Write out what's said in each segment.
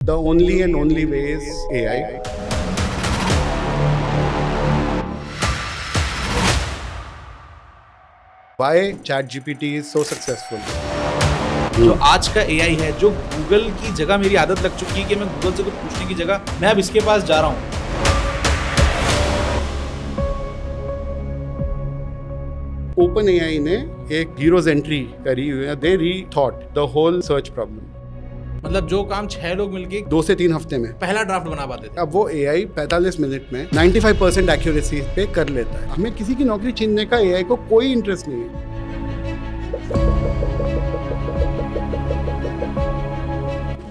The only and only way is AI. Why ChatGPT is so successful? जो आज का AI है, जो गूगल की जगह मेरी आदत लग चुकी है कि मैं गूगल से कुछ पूछने की जगह मैं अब इसके पास जा रहा हूँ। OpenAI ने एक हीरोज एंट्री करी हुई है। They rethought the whole search problem. मतलब जो काम 6 लोग मिलके 2 से 3 हफ्ते में पहला ड्राफ्ट बना पाते थे, अब वो AI 45 मिनट में 95% एक्यूरेसी पे कर लेता है। हमें किसी की नौकरी छीनने का AI को कोई इंटरेस्ट नहीं है।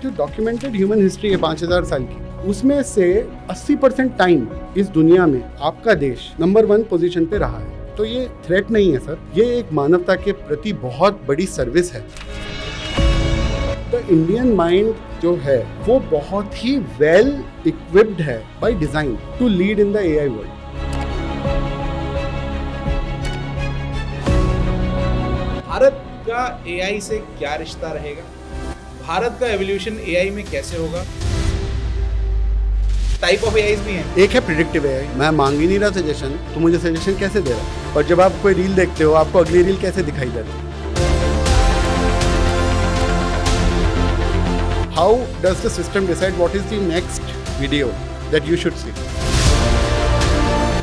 जो डॉक्यूमेंटेड ह्यूमन हिस्ट्री है 5000 साल की, उसमें से 80% टाइम इस दुनिया में आपका देश नंबर 1 पोजीशन पे रहा है। तो ये थ्रेट नहीं है सर, ये एक मानवता के प्रति बहुत बड़ी सर्विस है। द इंडियन माइंड जो है वो बहुत ही वेल इक्विप्ड है by design to lead in the AI world. Bharat का AI से क्या रिश्ता रहेगा? भारत का एवोल्यूशन AI में कैसे होगा? टाइप ऑफ AIs भी हैं। एक है प्रिडिक्टिव AI, मैं मांग ही नहीं रहा सजेशन, तो मुझे सजेशन कैसे दे रहा है? और जब आप कोई रील देखते हो, आपको अगली रील कैसे दिखाई दे रही है? How does the system decide what is the next video that you should see?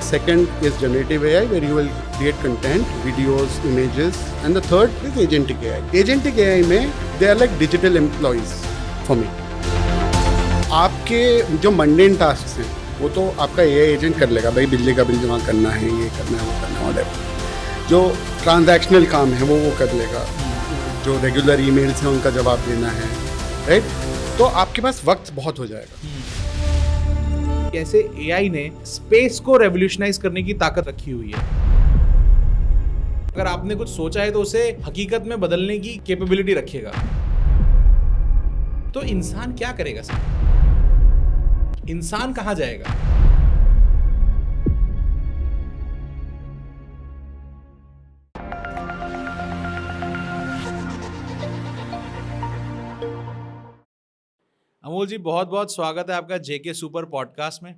Second is generative AI, where you will create content, videos, images, and the third is agentic AI. Agentic AI में they are like digital employees for me. आपके जो mundane task हैं वो तो आपका AI agent कर लेगा, भाई बिजली का बिल जमा करना है, ये करना है, वो करना है, whatever. जो ट्रांजैक्शनल काम है वो कर लेगा, जो रेगुलर ईमेल्स हैं उनका जवाब देना है, राइट? तो आपके पास वक्त बहुत हो जाएगा। कैसे AI ने स्पेस को रेवोल्यूशनाइज करने की ताकत रखी हुई है। अगर आपने कुछ सोचा है तो उसे हकीकत में बदलने की कैपेबिलिटी रखेगा। तो इंसान क्या करेगा सर? इंसान कहां जाएगा? अमोल जी, बहुत बहुत स्वागत है आपका जेके सुपर पॉडकास्ट में।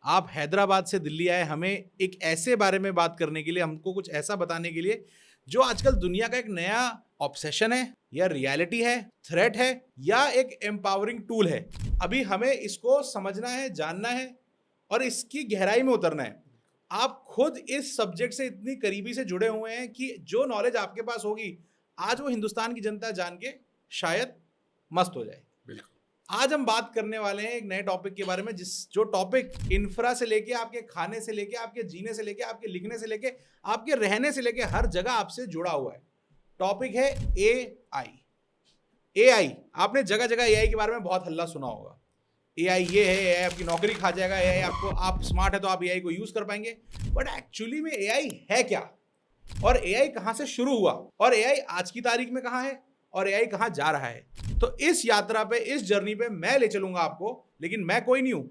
आप हैदराबाद से दिल्ली आए हमें एक ऐसे बारे में बात करने के लिए, हमको कुछ ऐसा बताने के लिए जो आजकल दुनिया का एक नया ऑब्सेशन है, या रियलिटी है, थ्रेट है, या एक एम्पावरिंग टूल है। अभी हमें इसको समझना है, जानना है और इसकी गहराई में उतरना है। आप खुद इस सब्जेक्ट से इतनी करीबी से जुड़े हुए हैं कि जो नॉलेज आपके पास होगी आज वो हिंदुस्तान की जनता जान के शायद मस्त हो जाए। आज हम बात करने वाले हैं एक नए टॉपिक के बारे में, जो टॉपिक इंफ्रा से लेके, आपके खाने से लेके, आपके जीने से लेके, आपके लिखने से लेके, आपके रहने से लेके हर जगह आपसे जुड़ा हुआ है। टॉपिक है AI। आपने जगह जगह AI के बारे में बहुत हल्ला सुना होगा। AI ये है, AI आपकी नौकरी खा जाएगा, AI आपको, आप स्मार्ट है तो आप AI को यूज कर पाएंगे। बट एक्चुअली में AI है क्या, और AI कहां से शुरू हुआ, और AI आज की तारीख में कहां है, और AI कहां जा रहा है? तो इस यात्रा पे, इस जर्नी पे मैं ले चलूंगा आपको। लेकिन मैं कोई नहीं हूं,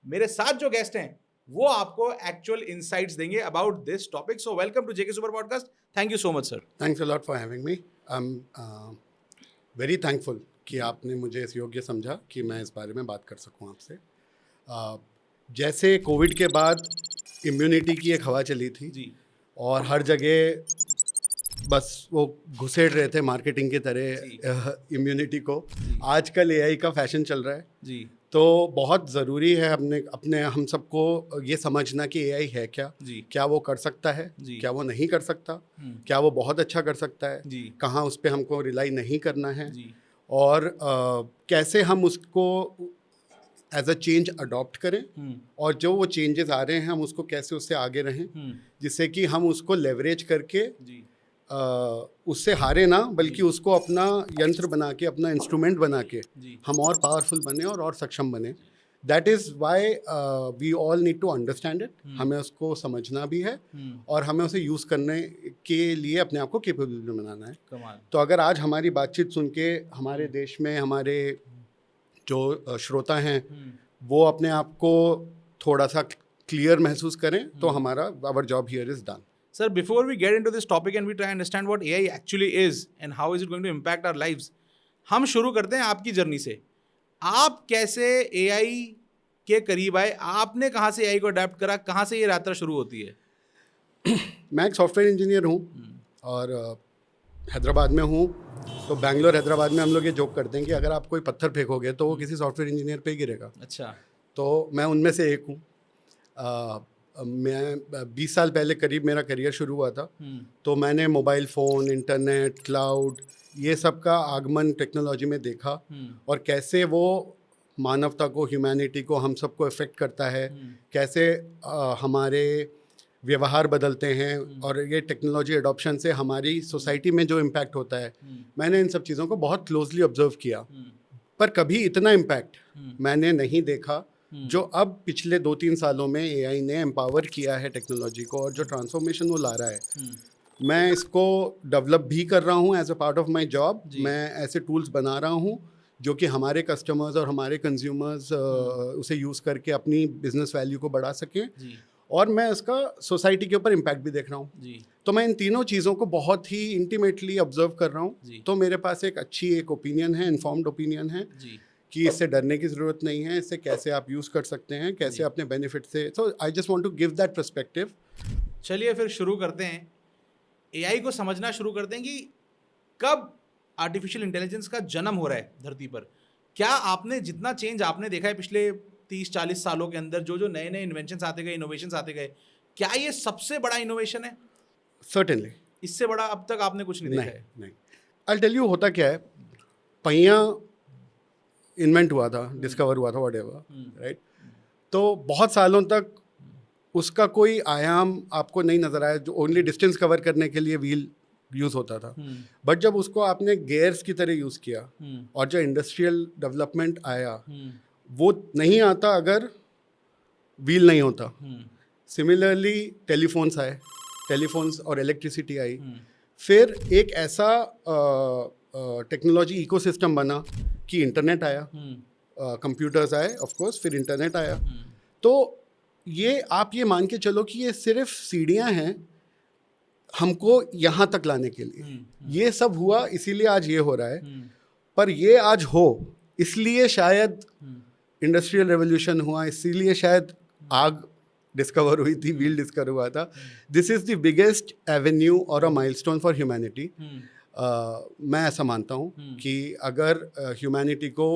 मेरे साथ जो गेस्ट हैं वो आपको एक्चुअल इनसाइट्स देंगे about this topic. So welcome to JK super podcast. Thank you so much sir. Thanks a lot for having me. I am very thankful कि आपने मुझे इस योग्य समझा कि मैं इस बारे में बात कर सकूं आपसे। जैसे कोविड के बाद इम्यूनिटी की एक हवा चली थी जी, और हर जगह बस वो घुसेड़ रहे थे मार्केटिंग की तरह इम्यूनिटी को। आजकल AI का फैशन चल रहा है जी। तो बहुत ज़रूरी है अपने हम सबको ये समझना कि AI है क्या जी। क्या वो कर सकता है, क्या वो नहीं कर सकता, क्या वो बहुत अच्छा कर सकता है, कहाँ उस पर हमको रिलाई नहीं करना है, और कैसे हम उसको एज अ चेंज अडॉप्ट करें, और जो वो चेंजेस आ रहे हैं हम उसको कैसे उससे आगे रहें, जिससे कि हम उसको लेवरेज करके उससे हारे ना, बल्कि उसको अपना यंत्र बना के, अपना इंस्ट्रूमेंट बना के हम और पावरफुल बने और समझ बने। That is why we all need to understand it. हमें उसको समझना भी है और हमें उसे यूज़ करने के लिए अपने आप को केपेबल बनाना है। तो अगर आज हमारी बातचीत सुन के हमारे देश में हमारे जो श्रोता हैं वो अपने आप को थोड़ा सा क्लियर महसूस करें तो हमारा our job here is done. Sir, before we get into this topic and we try and understand what AI actually is and how is it going to impact our lives, हम शुरू करते हैं आपकी journey से। आप कैसे AI के करीब आए, आपने कहाँ से एआई को अडेप्ट करा, कहाँ से ये यात्रा शुरू होती है? मैं एक सॉफ्टवेयर इंजीनियर हूँ और हैदराबाद में हूँ। तो बैंगलोर हैदराबाद में हम लोग ये जोक करते हैं कि अगर आप कोई पत्थर फेंकोगे तो वो किसी सॉफ्टवेयर इंजीनियर पे ही गिरेगा। अच्छा। तो मैं उनमें से एक हूँ। मैं 20 साल पहले करीब मेरा करियर शुरू हुआ था। तो मैंने मोबाइल फ़ोन, इंटरनेट, क्लाउड, ये सब का आगमन टेक्नोलॉजी में देखा और कैसे वो मानवता को, ह्यूमैनिटी को, हम सबको इफ़ेक्ट करता है, कैसे हमारे व्यवहार बदलते हैं और ये टेक्नोलॉजी एडॉप्शन से हमारी सोसाइटी में जो इम्पैक्ट होता है, मैंने इन सब चीज़ों को बहुत क्लोजली ऑब्जर्व किया। पर कभी इतना इम्पैक्ट मैंने नहीं देखा जो अब पिछले 2-3 सालों में एआई ने एम्पावर किया है टेक्नोलॉजी को, और जो ट्रांसफॉर्मेशन वो ला रहा है। मैं इसको डेवलप भी कर रहा हूँ as a part of my job. मैं ऐसे टूल्स बना रहा हूँ जो कि हमारे कस्टमर्स और हमारे कंज्यूमर्स उसे यूज़ करके अपनी बिजनेस वैल्यू को बढ़ा सकें, और मैं उसका सोसाइटी के ऊपर इम्पैक्ट भी देख रहा हूँ। तो मैं इन तीनों चीज़ों को बहुत ही इंटीमेटली ऑब्जर्व कर रहा हूँ। तो मेरे पास एक ओपिनियन है, इन्फॉर्म्ड ओपिनियन है कि इससे डरने की ज़रूरत नहीं है, इससे कैसे आप यूज़ कर सकते हैं, कैसे अपने बेनिफिट से। So I just want to give that perspective. चलिए फिर शुरू करते हैं, एआई को समझना शुरू करते हैं कि कब आर्टिफिशियल इंटेलिजेंस का जन्म हो रहा है धरती पर। क्या आपने जितना चेंज आपने देखा है पिछले 30-40 सालों के अंदर, जो जो नए नए इन्वेंशंस आते गए, इनोवेशंस आते गए, क्या ये सबसे बड़ा इनोवेशन है? सर्टेनली। इससे बड़ा अब तक आपने कुछ नहीं देखा है? नहीं। आई टेल यू होता क्या है, पहिया इन्वेंट हुआ था, डिस्कवर हुआ था, व्हाटएवर, राइट? तो बहुत सालों तक उसका कोई आयाम आपको नहीं नजर आया, जो ओनली डिस्टेंस कवर करने के लिए व्हील यूज़ होता था। बट जब उसको आपने गेयर्स की तरह यूज़ किया और जो इंडस्ट्रियल डेवलपमेंट आया, वो नहीं आता अगर व्हील नहीं होता। सिमिलरली टेलीफोन्स आए, टेलीफोन्स और इलेक्ट्रिसिटी आई, फिर एक ऐसा टेक्नोलॉजी इकोसिस्टम बना कि इंटरनेट आया, कंप्यूटर्स आए ऑफ कोर्स, फिर इंटरनेट आया। तो ये आप ये मान के चलो कि ये सिर्फ सीढ़ियाँ हैं हमको यहाँ तक लाने के लिए। ये सब हुआ इसीलिए आज ये हो रहा है। पर ये आज हो इसलिए शायद इंडस्ट्रियल रेवोल्यूशन हुआ, इसीलिए शायद आग डिस्कवर हुई थी, व्हील डिस्कवर हुआ था। This is the biggest Avenue और अ माइलस्टोन फॉर ह्यूमैनिटी। मैं ऐसा मानता हूँ कि अगर ह्यूमैनिटी को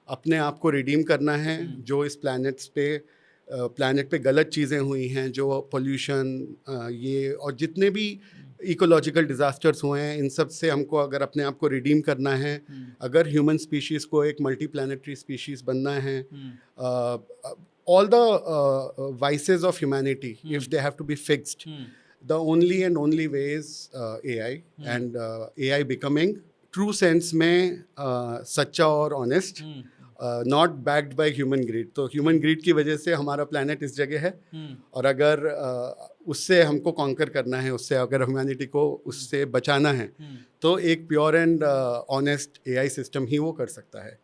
अपने आप को रिडीम करना है, जो इस प्लैनेट पे गलत चीज़ें हुई हैं, जो पोल्यूशन, ये और जितने भी इकोलॉजिकल डिज़ास्टर्स हुए हैं, इन सब से हमको अगर अपने आप को रिडीम करना है, अगर ह्यूमन स्पीशीज़ को एक मल्टी प्लैनेटरी स्पीशीज़ बनना है, all the vices of humanity, if they have to be fixed, the only way is AI, and AI becoming true sense में सच्चा और honest, not backed by human greed। तो human greed की वजह से हमारा planet इस जगह है, और अगर उससे हमको conquer करना है, उससे अगर humanity को उससे बचाना है, तो एक pure and honest AI system ही वो कर सकता है।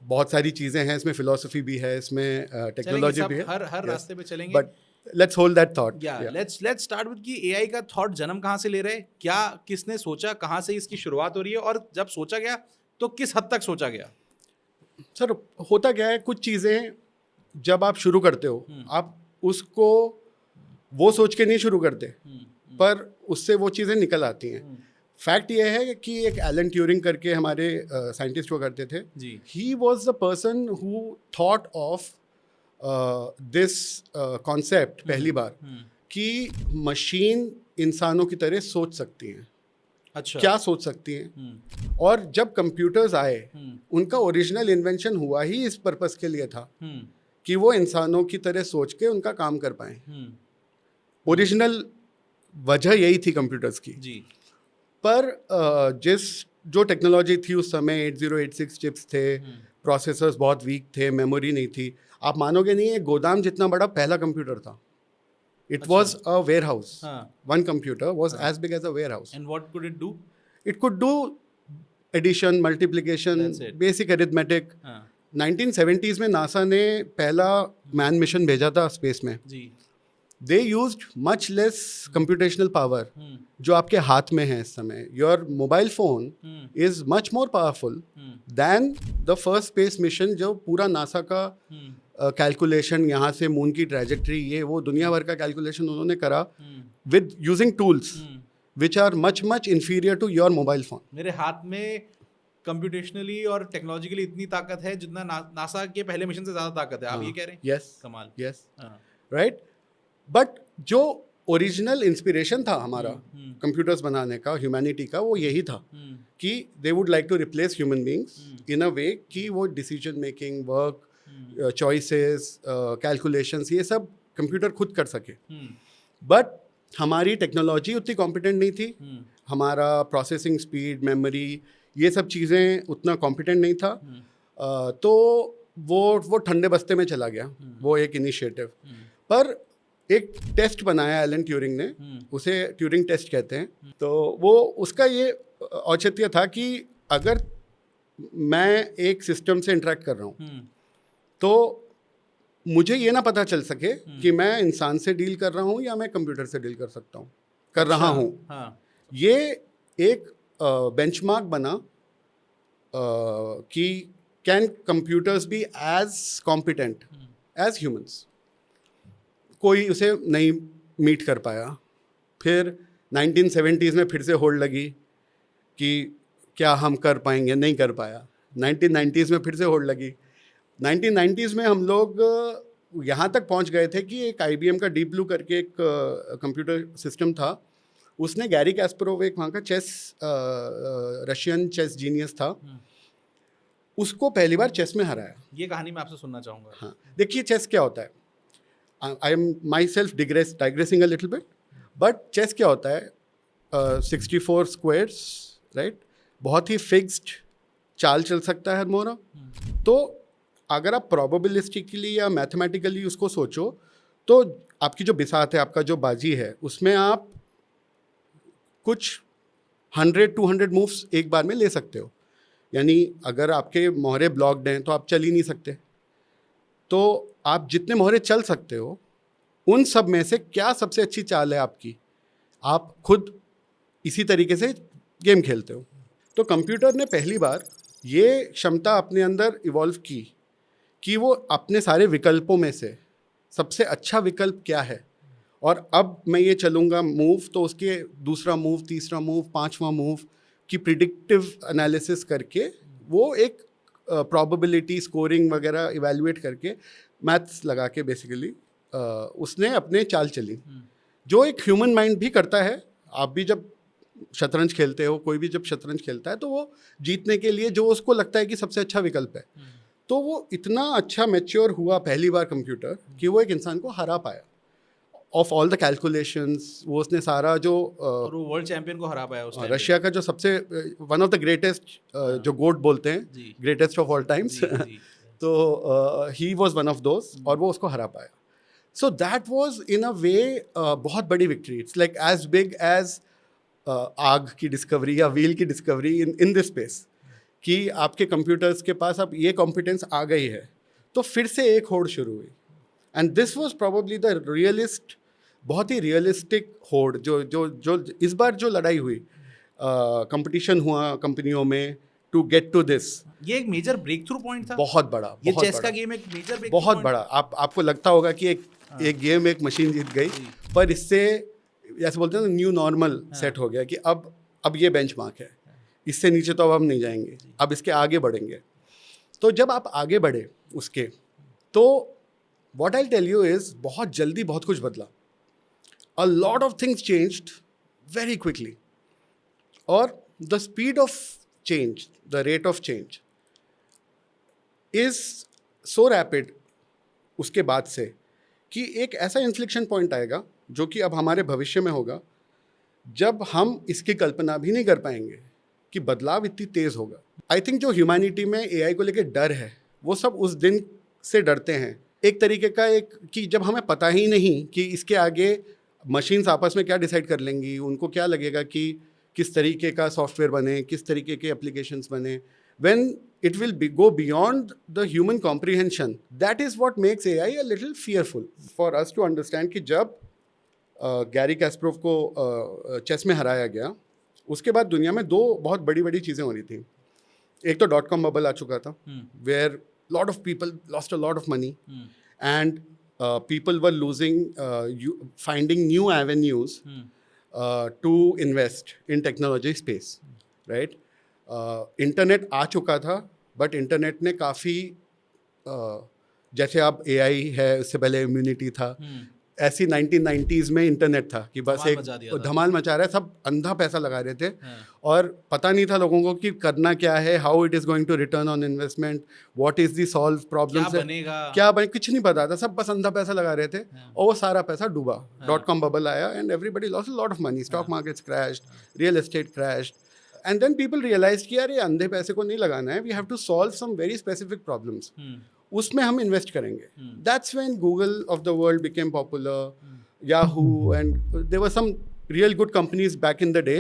बहुत सारी चीज़ें हैं इसमें, फिलोसफी भी है इसमें, टेक्नोलॉजी भी है, हर रास्ते पे चलेंगे। But let's hold that thought. Let's start with कि एआई का थॉट जन्म कहाँ से ले रहे हैं, क्या किसने सोचा, कहाँ से इसकी शुरुआत हो रही है, और जब सोचा गया तो किस हद तक सोचा गया? सर, होता क्या है, कुछ चीज़ें जब आप शुरू करते हो, आप उसको वो सोच के नहीं शुरू करते, पर उससे वो चीज़ें निकल आती हैं। फैक्ट ये है कि एक एलन ट्यूरिंग करके हमारे साइंटिस्ट हुआ करते थे। He was the person who thought of this concept पहली बार कि मशीन इंसानों की तरह सोच सकती हैं। अच्छा, क्या सोच सकती हैं? और जब कंप्यूटर्स आए, उनका ओरिजिनल इन्वेंशन हुआ ही इस पर्पस के लिए था कि वो इंसानों की तरह सोच के उनका काम कर पाए। ओरिजिनल वजह यही थी कंप्यूटर्स की। पर जो टेक्नोलॉजी थी उस समय, 8086 चिप्स थे, प्रोसेसर्स बहुत वीक थे, मेमोरी नहीं थी। आप मानोगे नहीं, एक गोदाम जितना बड़ा पहला कंप्यूटर था। It was a warehouse. One computer was as big as a warehouse. And what could it do? It could do addition, multiplication, basic arithmetic. 1970s में नासा ने पहला मैन मिशन भेजा था space में। They used much less computational power जो आपके हाथ में है इस समय. Your mobile phone is much more powerful then the first space mission जो पूरा नासा का कैलकुलेशन यहाँ से मून की ट्रैजेक्टरी ये वो दुनिया भर का कैलकुलेशन उन्होंने करा with using tools which are much much inferior to your mobile phone. मेरे हाथ में कंप्यूटेशनली और टेक्नोलॉजिकली इतनी ताकत है जितना नासा के पहले मिशन से ज्यादा ताकत है. आप ये कह रहे हैं? यस, कमाल. Yes, right. बट जो ओरिजिनल इंस्पिरेशन था हमारा कंप्यूटर्स बनाने का, ह्यूमैनिटी का, वो यही था कि they would like to replace human beings in a way कि वो decision making, work, choices, calculations ये सब कंप्यूटर खुद कर सके. बट हमारी टेक्नोलॉजी उतनी कॉम्पिटेंट नहीं थी. हमारा प्रोसेसिंग स्पीड, मेमोरी, ये सब चीज़ें उतना कॉम्पिटेंट नहीं था. तो वो ठंडे बस्ते में चला गया वो एक इनिशिएटिव. पर एक टेस्ट बनाया एलन ट्यूरिंग ने, उसे ट्यूरिंग टेस्ट कहते हैं. तो वो उसका ये औचित्य था कि अगर मैं एक सिस्टम से इंटरेक्ट कर रहा हूँ तो मुझे ये ना पता चल सके कि मैं इंसान से डील कर रहा हूँ या मैं कंप्यूटर से डील कर रहा हूँ. ये एक बेंचमार्क बना कि can computers be as competent as humans. कोई उसे नहीं मीट कर पाया. फिर 1970s में फिर से होड़ लगी कि क्या हम कर पाएंगे, नहीं कर पाया. 1990s में फिर से होड़ लगी. 1990s में हम लोग यहाँ तक पहुँच गए थे कि एक IBM का डीप ब्लू करके एक कंप्यूटर सिस्टम था. उसने गैरी कैस्परोव, एक वहाँ का रशियन चेस जीनियस था, उसको पहली बार चेस में हराया. ये कहानी मैं आपसे सुनना चाहूँगा. हाँ, देखिए चेस क्या होता है. I am myself digressing a little bit, but chess क्या होता है? 64 squares, right? बहुत ही fixed चाल चल सकता है मोरा. तो अगर आप probabilistically या mathematically उसको सोचो तो आपकी जो बिसात है, आपका जो बाजी है, उसमें आप कुछ 100-200 मूव्स एक बार में ले सकते हो. यानी अगर आपके मोहरे ब्लॉक्ड हैं तो आप चल ही नहीं सकते. तो आप जितने मोहरे चल सकते हो उन सब में से क्या सबसे अच्छी चाल है आपकी, आप खुद इसी तरीके से गेम खेलते हो. तो कंप्यूटर ने पहली बार ये क्षमता अपने अंदर इवॉल्व की कि वो अपने सारे विकल्पों में से सबसे अच्छा विकल्प क्या है, और अब मैं ये चलूँगा मूव तो उसके दूसरा मूव, तीसरा मूव, पांचवा मूव की प्रिडिक्टिव एनालिसिस करके वो एक प्रोबेबिलिटी स्कोरिंग वगैरह इवैल्यूएट करके मैथ्स लगा के बेसिकली उसने अपने चाल चली, जो एक ह्यूमन माइंड भी करता है. आप भी जब शतरंज खेलते हो, कोई भी जब शतरंज खेलता है तो वो जीतने के लिए जो उसको लगता है कि सबसे अच्छा विकल्प है, तो वो इतना अच्छा मैच्योर हुआ पहली बार कंप्यूटर कि वो एक इंसान को हरा पाया. ऑफ ऑल द कैलकुलेशंस वो उसने सारा जो वर्ल्ड चैंपियन को हरा पाया. उसने रशिया का जो सबसे वन ऑफ द ग्रेटेस्ट जो गोट बोलते हैं, ग्रेटेस्ट ऑफ ऑल टाइम्स, तो he was one of those, और वो उसको हरा पाया. So that was in a way बहुत बड़ी victory. It's like as big as आग की डिस्कवरी या व्हील की डिस्कवरी इन दिस स्पेस, कि आपके कंप्यूटर्स के पास अब ये कॉम्पिटेंस आ गई है. तो फिर से एक होड़ शुरू हुई. And this was probably the बहुत ही रियलिस्टिक होड़ जो इस बार जो लड़ाई हुई, कंपटीशन हुआ कंपनियों में टू गेट टू दिस. ये एक मेजर ब्रेक थ्रू पॉइंट था. बहुत बड़ा. ये चेस का गेम एक मेजर ब्रेक, बहुत बड़ा. आपको लगता होगा कि एक गेम, एक मशीन जीत गई, पर इससे जैसे बोलते हैं न्यू नॉर्मल सेट हो गया कि अब ये बेंचमार्क है, इससे नीचे तो अब हम नहीं जाएंगे, अब इसके आगे बढ़ेंगे. तो जब आप आगे बढ़े उसके, तो what I tell you is बहुत जल्दी बहुत कुछ बदला. A lot of things changed very quickly. Or the speed of change, the rate of change is so rapid उसके बाद से कि एक ऐसा इन्फ्लेक्शन पॉइंट आएगा जो कि अब हमारे भविष्य में होगा, जब हम इसकी कल्पना भी नहीं कर पाएंगे कि बदलाव इतनी तेज़ होगा. आई थिंक जो ह्यूमैनिटी में AI को लेकर डर है, वो सब उस दिन से डरते हैं. एक तरीके का एक कि जब हमें पता ही नहीं कि इसके आगे मशीन्स आपस में क्या डिसाइड कर लेंगी, उनको क्या लगेगा कि किस तरीके का सॉफ्टवेयर बने, किस तरीके के एप्लीकेशंस बने. When it will go beyond the human comprehension, that is what makes AI a little fearful for us to understand कि जब गैरी कास्परोव को चेस में हराया गया, उसके बाद दुनिया में दो बहुत बड़ी बड़ी चीज़ें हो रही थी. एक तो .com बबल आ चुका था, where lot of people lost a lot of money and people were losing, finding new avenues to invest in technology space, right? Internet आ चुका था, बट इंटरनेट ने काफ़ी जैसे आप AI है, उससे पहले इम्यूनिटी था, ऐसी 1990s में इंटरनेट था कि बस एक धमाल मचा रहा है, सब अंधा पैसा लगा रहे थे और पता नहीं था लोगों को कि करना क्या है, how it is going to return on investment, what is the solve problems, क्या बने, कुछ नहीं पता था, सब बस अंधा पैसा लगा रहे थे और वो सारा पैसा डूबा. .com बबल आया and everybody lost a lot of money, stock markets crashed, real estate crashed, and then people realize कि यार ये अंधे पैसे को नहीं लगाना है, we have to solve some very specific problems, उसमें हम इन्वेस्ट करेंगे. That's when Google of the world became popular, Yahoo, and there were some real good companies back in the day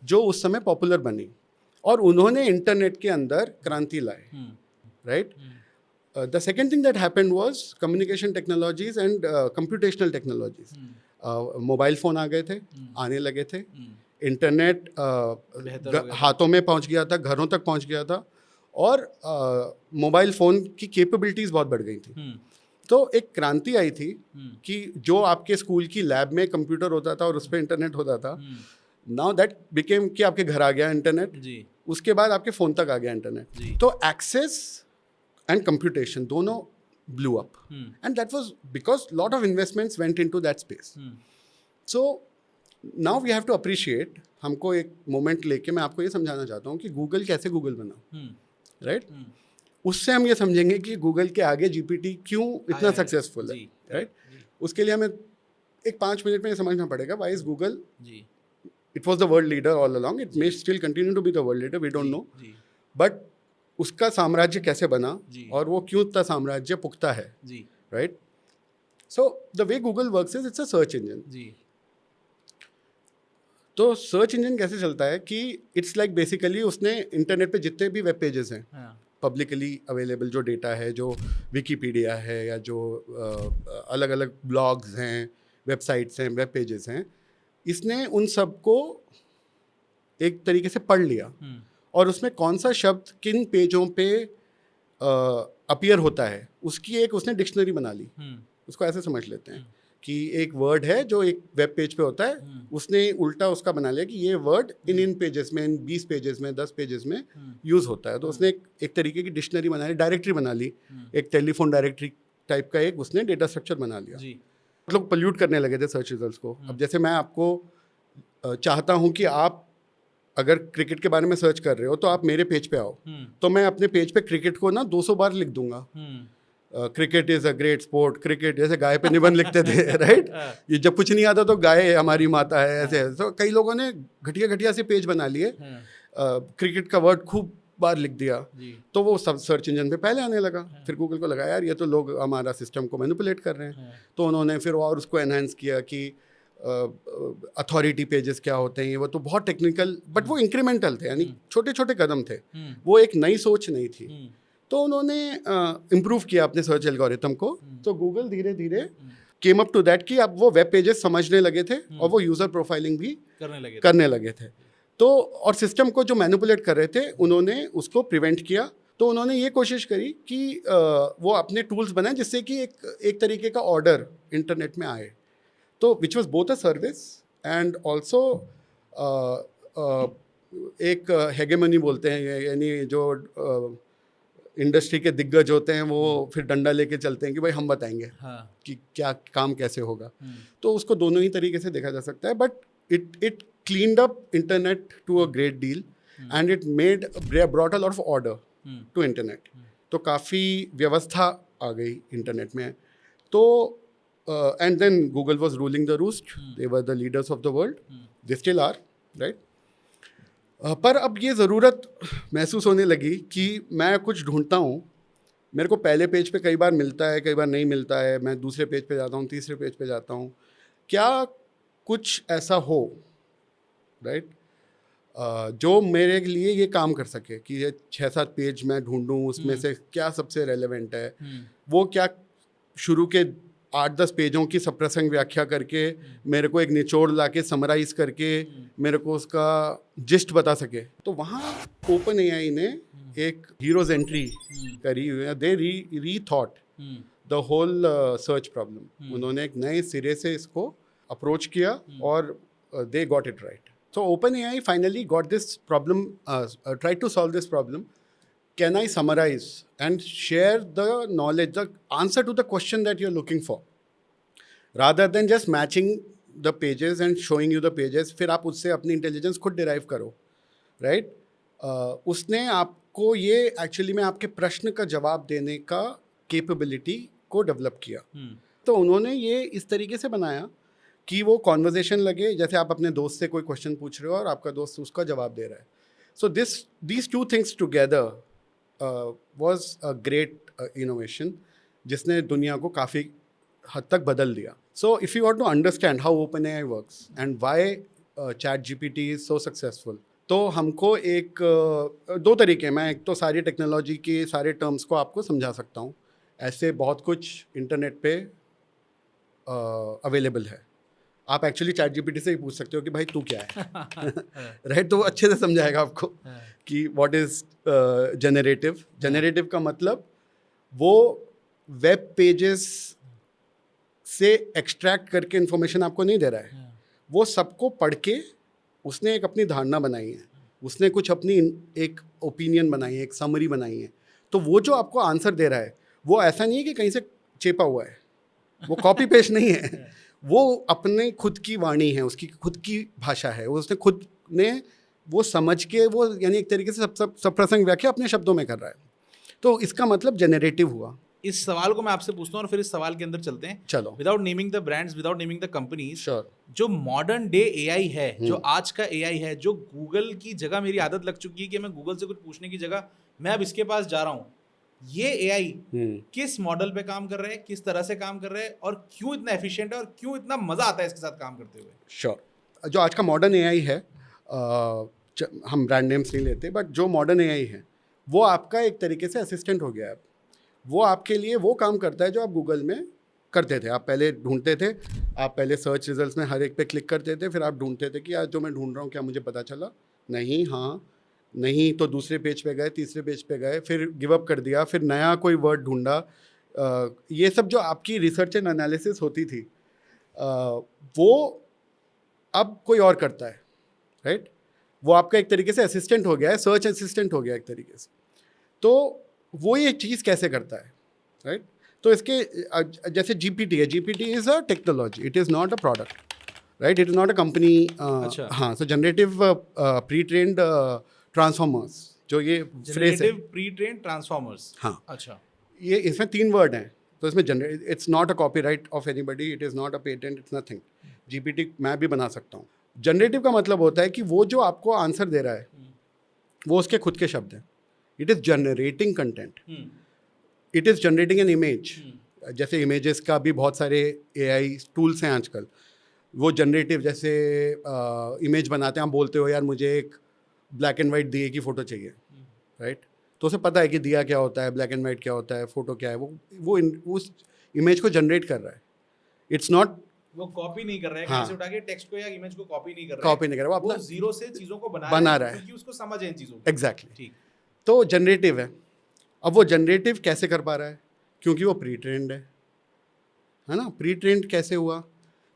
जो उस समय पॉपुलर बनी और उन्होंने इंटरनेट के अंदर क्रांति लाए, right. The second thing that happened was communication technologies and computational technologies. Mobile phone आ गए थे, आने लगे थे, इंटरनेट हाथों में पहुंच गया था, घरों तक पहुंच गया था और मोबाइल फ़ोन की कैपेबिलिटीज़ बहुत बढ़ गई थी. तो एक क्रांति आई थी कि जो आपके स्कूल की लैब में कंप्यूटर होता था और उस पर इंटरनेट होता था, नाउ दैट बिकेम कि आपके घर आ गया इंटरनेट, उसके बाद आपके फ़ोन तक आ गया इंटरनेट. तो एक्सेस एंड कंप्यूटेशन दोनों blew up and that was because lot of investments went into that space. So now we have to appreciate. हमको एक मोमेंट लेके मैं आपको ये समझाना चाहता हूँ कि गूगल कैसे गूगल बना, राइट. उससे हम ये समझेंगे कि गूगल के आगे GPT क्यों इतना सक्सेसफुल है, राइट. उसके लिए हमें एक 5 मिनट में ये समझना पड़ेगा why is Google, it was the world leader all along, it may still continue to be the world leader, we don't know, but उसका साम्राज्य कैसे बना और वो क्यों इतना साम्राज्य पुख्ता है, right. So the way Google works is it's a search engine. तो सर्च इंजन कैसे चलता है कि इट्स लाइक बेसिकली उसने इंटरनेट पे जितने भी वेब पेजेस हैं, पब्लिकली अवेलेबल जो डेटा है, जो विकीपीडिया है या जो अलग अलग ब्लॉग्स हैं, वेबसाइट्स हैं, वेब पेजेस हैं, इसने उन सब को एक तरीके से पढ़ लिया और उसमें कौन सा शब्द किन पेजों पे अपीयर होता है उसकी एक उसने डिक्शनरी बना ली. उसको ऐसे समझ लेते हैं कि एक वर्ड है जो एक वेब पेज पे होता है, उसने उल्टा उसका बना लिया कि ये वर्ड इन पेजेस में, इन 20 पेजेस में, 10 पेजेस में यूज़ होता है. तो उसने एक तरीके की डिक्शनरी बना ली, डायरेक्टरी बना ली, एक टेलीफोन डायरेक्टरी टाइप का एक उसने डेटा स्ट्रक्चर बना लिया. लोग पोल्यूट करने लगे थे सर्च रिजल्ट्स को. अब जैसे मैं आपको चाहता हूँ कि आप अगर क्रिकेट के बारे में सर्च कर रहे हो तो आप मेरे पेज पे आओ, तो मैं अपने पेज पे क्रिकेट को ना 200 बार लिख दूंगा. Cricket is a great sport, cricket, जैसे गाय पे निबंध लिखते थे, राइट. ये जब कुछ नहीं आता तो गाय हमारी माता है, ऐसे. तो कई लोगों ने घटिया घटिया से पेज बना लिए, क्रिकेट का वर्ड खूब बार लिख दिया, तो वो सब सर्च इंजन पे पहले आने लगा. फिर गूगल को लगा यार ये तो लोग हमारा सिस्टम को मैनिपुलेट कर रहे हैं, तो उन्होंने फिर और उसको एनहांस किया कि अथॉरिटी पेजेस क्या होते हैं. वो तो बहुत टेक्निकल, बट वो इंक्रीमेंटल थे, यानी छोटे छोटे कदम थे, वो एक नई सोच नहीं थी. तो उन्होंने इम्प्रूव किया अपने सर्च एल्गोरिथम को. तो गूगल धीरे धीरे केम अप टू दैट कि अब वो वेब पेजेस समझने लगे थे और वो यूज़र प्रोफाइलिंग भी करने लगे थे. तो और सिस्टम को जो मैनिपुलेट कर रहे थे उन्होंने उसको प्रिवेंट किया. तो उन्होंने ये कोशिश करी कि वो अपने टूल्स बनाए जिससे कि एक तरीके का ऑर्डर इंटरनेट में आए. तो which was both a service and also एक हेगेमनी बोलते हैं, यानी जो इंडस्ट्री के दिग्गज होते हैं वो फिर डंडा लेके चलते हैं कि भाई हम बताएंगे कि क्या काम कैसे होगा. तो उसको दोनों ही तरीके से देखा जा सकता है, but it cleaned up internet to a great deal and it brought a lot of order to internet. तो काफ़ी व्यवस्था आ गई इंटरनेट में. तो and then Google was ruling the roost, they were the leaders of the world, they still are, right. पर अब ये ज़रूरत महसूस होने लगी कि मैं कुछ ढूंढता हूँ, मेरे को पहले पेज पे कई बार मिलता है, कई बार नहीं मिलता है, मैं दूसरे पेज पे जाता हूँ, तीसरे पेज पे जाता हूँ, क्या कुछ ऐसा हो, राइट, जो मेरे लिए ये काम कर सके कि ये 6-7 पेज मैं ढूंढूं, उसमें से क्या सबसे रेलेवेंट है, वो क्या शुरू के 8-10 पेजों की सप्रसंग व्याख्या करके मेरे को एक निचोड़ ला के समराइज करके मेरे को उसका जिस्ट बता सके। तो वहाँ ओपन एआई ने एक हीरोज एंट्री करी हुई है। They rethought the whole search problem. उन्होंने एक नए सिरे से इसको अप्रोच किया और they got it right. So OpenAI finally got this problem, tried to solve this problem. Can I summarize and share the knowledge, the answer to the question that you're looking for, rather than just matching the pages and showing you the pages? फिर आप उससे अपनी intelligence खुद derive करो, right? उसने आपको ये actually में आपके प्रश्न का जवाब देने का कैपेबिलिटी को डेवलप किया। तो उन्होंने ये इस तरीके से बनाया कि वो कॉन्वर्जेशन लगे, जैसे आप अपने दोस्त से कोई क्वेश्चन पूछ रहे हो और आपका दोस्त उसका जवाब दे रहा है। So these two things together was a great innovation जिसने दुनिया को काफ़ी हद तक बदल दिया। So if you want to understand how OpenAI works and why ChatGPT is so successful, तो हमको एक दो तरीके, मैं एक तो सारी टेक्नोलॉजी के सारे टर्म्स को आपको समझा सकता हूँ, ऐसे बहुत कुछ इंटरनेट पे अवेलेबल है। आप एक्चुअली ChatGPT से ही पूछ सकते हो कि भाई तू क्या है, राइट? तो वो अच्छे से समझाएगा आपको कि व्हाट इज जनरेटिव। जनरेटिव का मतलब वो वेब पेजेस से एक्सट्रैक्ट करके इंफॉर्मेशन आपको नहीं दे रहा है, वो सबको पढ़ के उसने एक अपनी धारणा बनाई है, उसने कुछ अपनी एक ओपिनियन बनाई है, एक समरी बनाई है। तो वो जो आपको आंसर दे रहा है वो ऐसा नहीं है कि कहीं से चेपा हुआ है, वो कॉपी पेस्ट नहीं है, वो अपने खुद की वाणी है, उसकी खुद की भाषा है, वो उसने खुद ने वो समझ के वो यानी एक तरीके से सब प्रसंग व्याख्या अपने शब्दों में कर रहा है। तो इसका मतलब जनरेटिव हुआ। इस सवाल को मैं आपसे पूछता हूँ और फिर इस सवाल के अंदर चलते हैं। चलो। Without naming the brands, without naming the companies, sure, जो मॉडर्न डे एआई है, जो आज का एआई है, जो गूगल की जगह मेरी आदत लग चुकी है कि मैं गूगल से कुछ पूछने की जगह मैं अब इसके पास जा रहा हूँ, ये एआई किस मॉडल पे काम कर रहे हैं, किस तरह से काम कर रहे हैं और क्यों इतना एफिशिएंट है और क्यों इतना मजा आता है इसके साथ काम करते हुए? श्योर। जो आज का मॉडर्न एआई है, हम ब्रांड नेम्स नहीं लेते, बट जो मॉडर्न एआई है वो आपका एक तरीके से असिस्टेंट हो गया है। वो आपके लिए वो काम करता है जो आप गूगल में करते थे। आप पहले ढूंढते थे, आप पहले सर्च रिजल्ट्स में हर एक पे क्लिक करते थे, फिर आप ढूंढते थे कि आज जो मैं ढूंढ रहा हूँ क्या मुझे पता चला, नहीं, हाँ, नहीं, तो दूसरे पेज पे गए, तीसरे पेज पे गए, फिर गिव अप कर दिया, फिर नया कोई वर्ड ढूंढा। ये सब जो आपकी रिसर्च एंड एनालिसिस होती थी, वो अब कोई और करता है, राइट? वो आपका एक तरीके से असिस्टेंट हो गया है, सर्च असिस्टेंट हो गया एक तरीके से। तो वो ये चीज़ कैसे करता है, राइट? तो इसके जैसे GPT है, GPT is a technology, it is not a product, right? It is not a company. हाँ, सो जनरेटिव प्री ट्रेन्ड ट्रांसफॉर्मर्स, जो ये फ्रेज है, प्री ट्रेन्ड ट्रांसफॉर्मर्स। हाँ, अच्छा, ये इसमें 3 वर्ड हैं। तो इसमें generate, it's not a copyright of anybody, it is not a patent, it's nothing. GPT मैं भी बना सकता हूँ। जनरेटिव का मतलब होता है कि वो जो आपको आंसर दे रहा है वो उसके खुद के शब्द हैं। It is generating content, it is generating an image. जैसे इमेजेस का भी बहुत सारे AI टूल्स हैं आजकल, वो जनरेटिव, जैसे इमेज बनाते हैं, आप बोलते हो यार मुझे एक ब्लैक एंड वाइट दिए की फ़ोटो चाहिए, राइट? तो उसे पता है कि दिया क्या होता है, ब्लैक एंड वाइट क्या होता है, फ़ोटो क्या है, वो उस इमेज को जनरेट कर रहा है। इट्स नॉट, वो कॉपी नहीं कर रहा है, हाँ, कहीं से उठा के टेक्स्ट को या इमेज को कॉपी नहीं कर रहा है, कॉपी नहीं कर रहा, वो अपना जीरो से चीज़ों को बना रहा है क्योंकि उसको समझ है इन चीज़ों को। एग्जैक्टली, ठीक। तो जनरेटिव है। अब वो जनरेटिव कैसे कर पा रहा है? क्योंकि वो प्री ट्रेंड है ना? प्री ट्रेंड कैसे हुआ?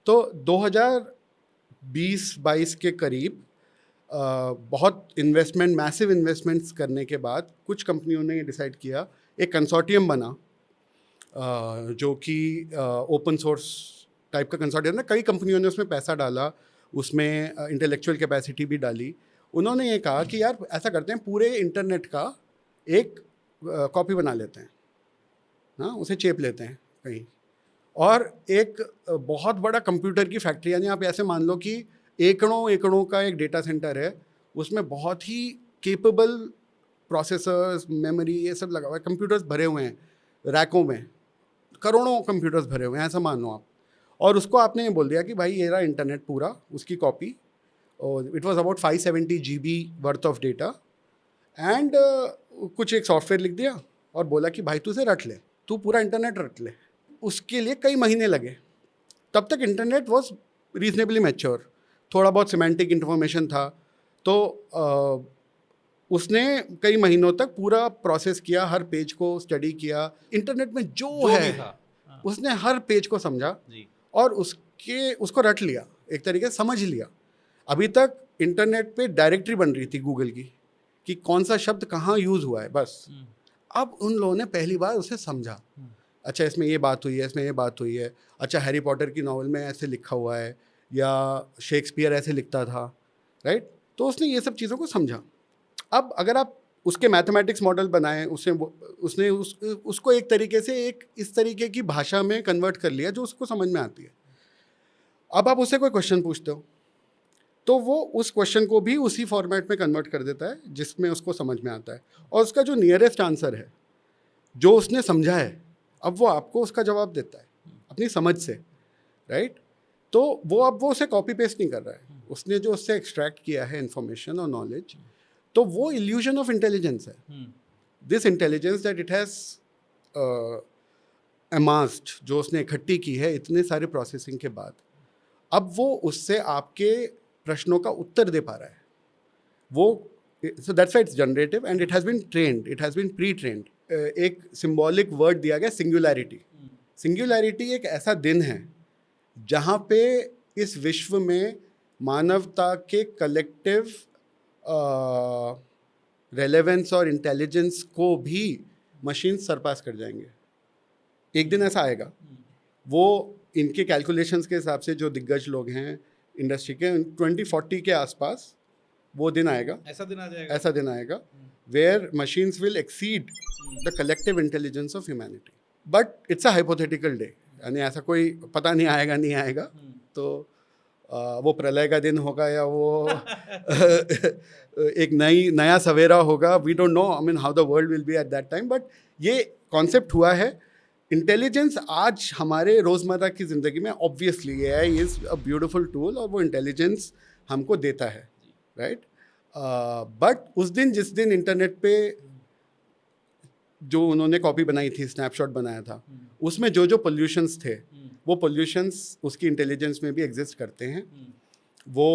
तो 2020-22 के करीब बहुत इन्वेस्टमेंट, मैसिव इन्वेस्टमेंट्स करने के बाद कुछ कंपनियों ने डिसाइड किया, एक कंसोर्टियम बना, जो कि ओपन सोर्स टाइप का कंसोर्टियम है। कई कंपनियों ने उसमें पैसा डाला, उसमें इंटेलेक्चुअल कैपेसिटी भी डाली। उन्होंने ये कहा कि यार ऐसा करते हैं, पूरे इंटरनेट का एक कॉपी बना लेते हैं, हाँ, उसे चेप लेते हैं कहीं, और एक बहुत बड़ा कंप्यूटर की फैक्ट्री, यानी आप ऐसे मान लो कि एकड़ों का एक डेटा सेंटर है, उसमें बहुत ही केपेबल प्रोसेसर्स, मेमोरी, ये सब लगा हुआ है, कंप्यूटर्स भरे हुए हैं, रैकों में करोड़ों कंप्यूटर्स भरे हुए हैं, ऐसा मान लो आप। और उसको आपने ये बोल दिया कि भाई ये रहा इंटरनेट पूरा, उसकी कॉपी, और it was about 570 GB worth of data, and कुछ एक सॉफ्टवेयर लिख दिया और बोला कि भाई तू इसे रट ले, तू पूरा इंटरनेट रट ले, उसके लिए कई महीने लगे। तब तक इंटरनेट वॉज रीजनेबली मैच्योर, थोड़ा बहुत सिमेंटिक इन्फॉर्मेशन था, तो उसने कई महीनों तक पूरा प्रोसेस किया, हर पेज को स्टडी किया, इंटरनेट में जो है उसने हर पेज को समझा और उसको रट लिया, एक तरीके से समझ लिया। अभी तक इंटरनेट पे डायरेक्टरी बन रही थी गूगल की कि कौन सा शब्द कहाँ यूज़ हुआ है, बस। अब उन लोगों ने पहली बार उसे समझा, अच्छा इसमें ये बात हुई है, इसमें ये बात हुई है, अच्छा हैरी पॉटर की नॉवल में ऐसे लिखा हुआ है, या शेक्सपियर ऐसे लिखता था, राइट। तो उसने ये सब चीज़ों को समझा। अब अगर आप उसके मैथमेटिक्स मॉडल बनाएं, उसने उसको एक तरीके से एक इस तरीके की भाषा में कन्वर्ट कर लिया जो उसको समझ में आती है। अब आप उससे कोई क्वेश्चन पूछते हो तो वो उस क्वेश्चन को भी उसी फॉर्मेट में कन्वर्ट कर देता है जिसमें उसको समझ में आता है, और उसका जो नियरेस्ट आंसर है जो उसने समझा है, अब वो आपको उसका जवाब देता है अपनी समझ से, राइट। तो वो उसे कॉपी पेस्ट नहीं कर रहा है, उसने जो उससे एक्सट्रैक्ट किया है इंफॉर्मेशन और नॉलेज, तो वो इल्यूजन ऑफ इंटेलिजेंस है। This intelligence that it has amassed, जो उसने इकट्ठी की है इतने सारे प्रोसेसिंग के बाद, अब वो उससे आपके प्रश्नों का उत्तर दे पा रहा है। वो so that's why it's generative and it has been trained, it has been pretrained. एक सिंबॉलिक वर्ड दिया गया, सिंगुलैरिटी। सिंगुलैरिटी एक ऐसा दिन है जहाँ पे इस विश्व में मानवता के कलेक्टिव रेलेवेंस और इंटेलिजेंस को भी मशीन सरपास कर जाएंगे। एक दिन ऐसा आएगा, वो इनके कैलकुलेशंस के हिसाब से जो दिग्गज लोग हैं इंडस्ट्री के, 2040 के आसपास वो दिन आएगा, ऐसा दिन आएगा where machines will exceed the collective intelligence of humanity. But it's a hypothetical day, यानी ऐसा कोई पता नहीं आएगा नहीं आएगा, तो वो प्रलय का दिन होगा या वो एक नया सवेरा होगा, we don't know, I mean how the world will be at that time. But ये कॉन्सेप्ट हुआ है। इंटेलिजेंस आज हमारे रोज़मर्रा की ज़िंदगी में obviously AI is a beautiful tool और वो इंटेलिजेंस हमको देता है, राइट। बट उस दिन, जिस दिन इंटरनेट पे जो उन्होंने कॉपी बनाई थी, स्नैपशॉट बनाया था, उसमें जो पोल्यूशंस थे, वो पोल्यूशंस उसकी इंटेलिजेंस में भी एग्जिस्ट करते हैं। वो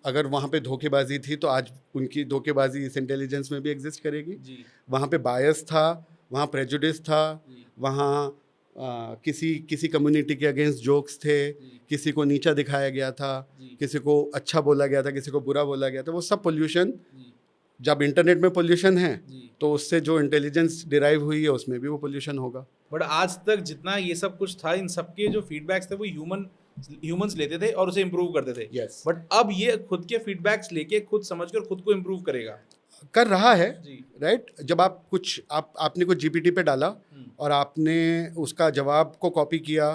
अगर वहाँ पे धोखेबाजी थी तो आज उनकी धोखेबाजी इस इंटेलिजेंस में भी एग्जिस्ट करेगी। वहाँ पे बायस था, वहाँ प्रेजुडिस था, वहाँ किसी कम्युनिटी के अगेंस्ट जोक्स थे, किसी को नीचा दिखाया गया था, किसी को अच्छा बोला गया था, किसी को बुरा बोला गया था। वो सब पोल्यूशन, जब इंटरनेट में पोल्यूशन है तो उससे जो इंटेलिजेंस डिराइव हुई है उसमें भी वो पोल्यूशन होगा। बट आज तक जितना ये सब कुछ था, इन सबके जो फीडबैक्स थे वो ह्यूमंस लेते थे और उसे इम्प्रूव करते थे। yes. बट अब ये खुद के फीडबैक्स लेके खुद समझकर खुद को इम्प्रूव करेगा, कर रहा है, राइट। जब आपने कुछ जीपीटी पे डाला और आपने उसका जवाब को कॉपी किया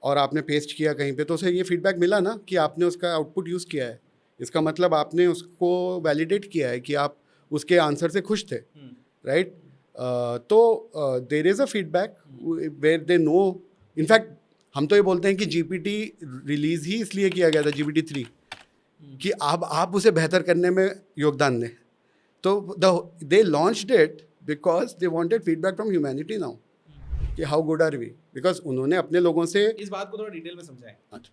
और आपने पेस्ट किया कहीं पे, तो उसे ये फीडबैक मिला ना कि आपने उसका आउटपुट यूज़ किया है। इसका मतलब आपने उसको वैलिडेट किया है कि आप उसके आंसर से खुश थे, राइट। तो there is a feedback where they know. In fact हम तो ये बोलते हैं कि जीपीटी रिलीज़ ही इसलिए किया गया था, जीपीटी 3, कि आप उसे बेहतर करने में योगदान दें। तो they launched it because they wanted feedback from humanity now कि how good are we, because उन्होंने अपने लोगों से इस बात को थोड़ा डिटेल में समझाएं। अच्छा,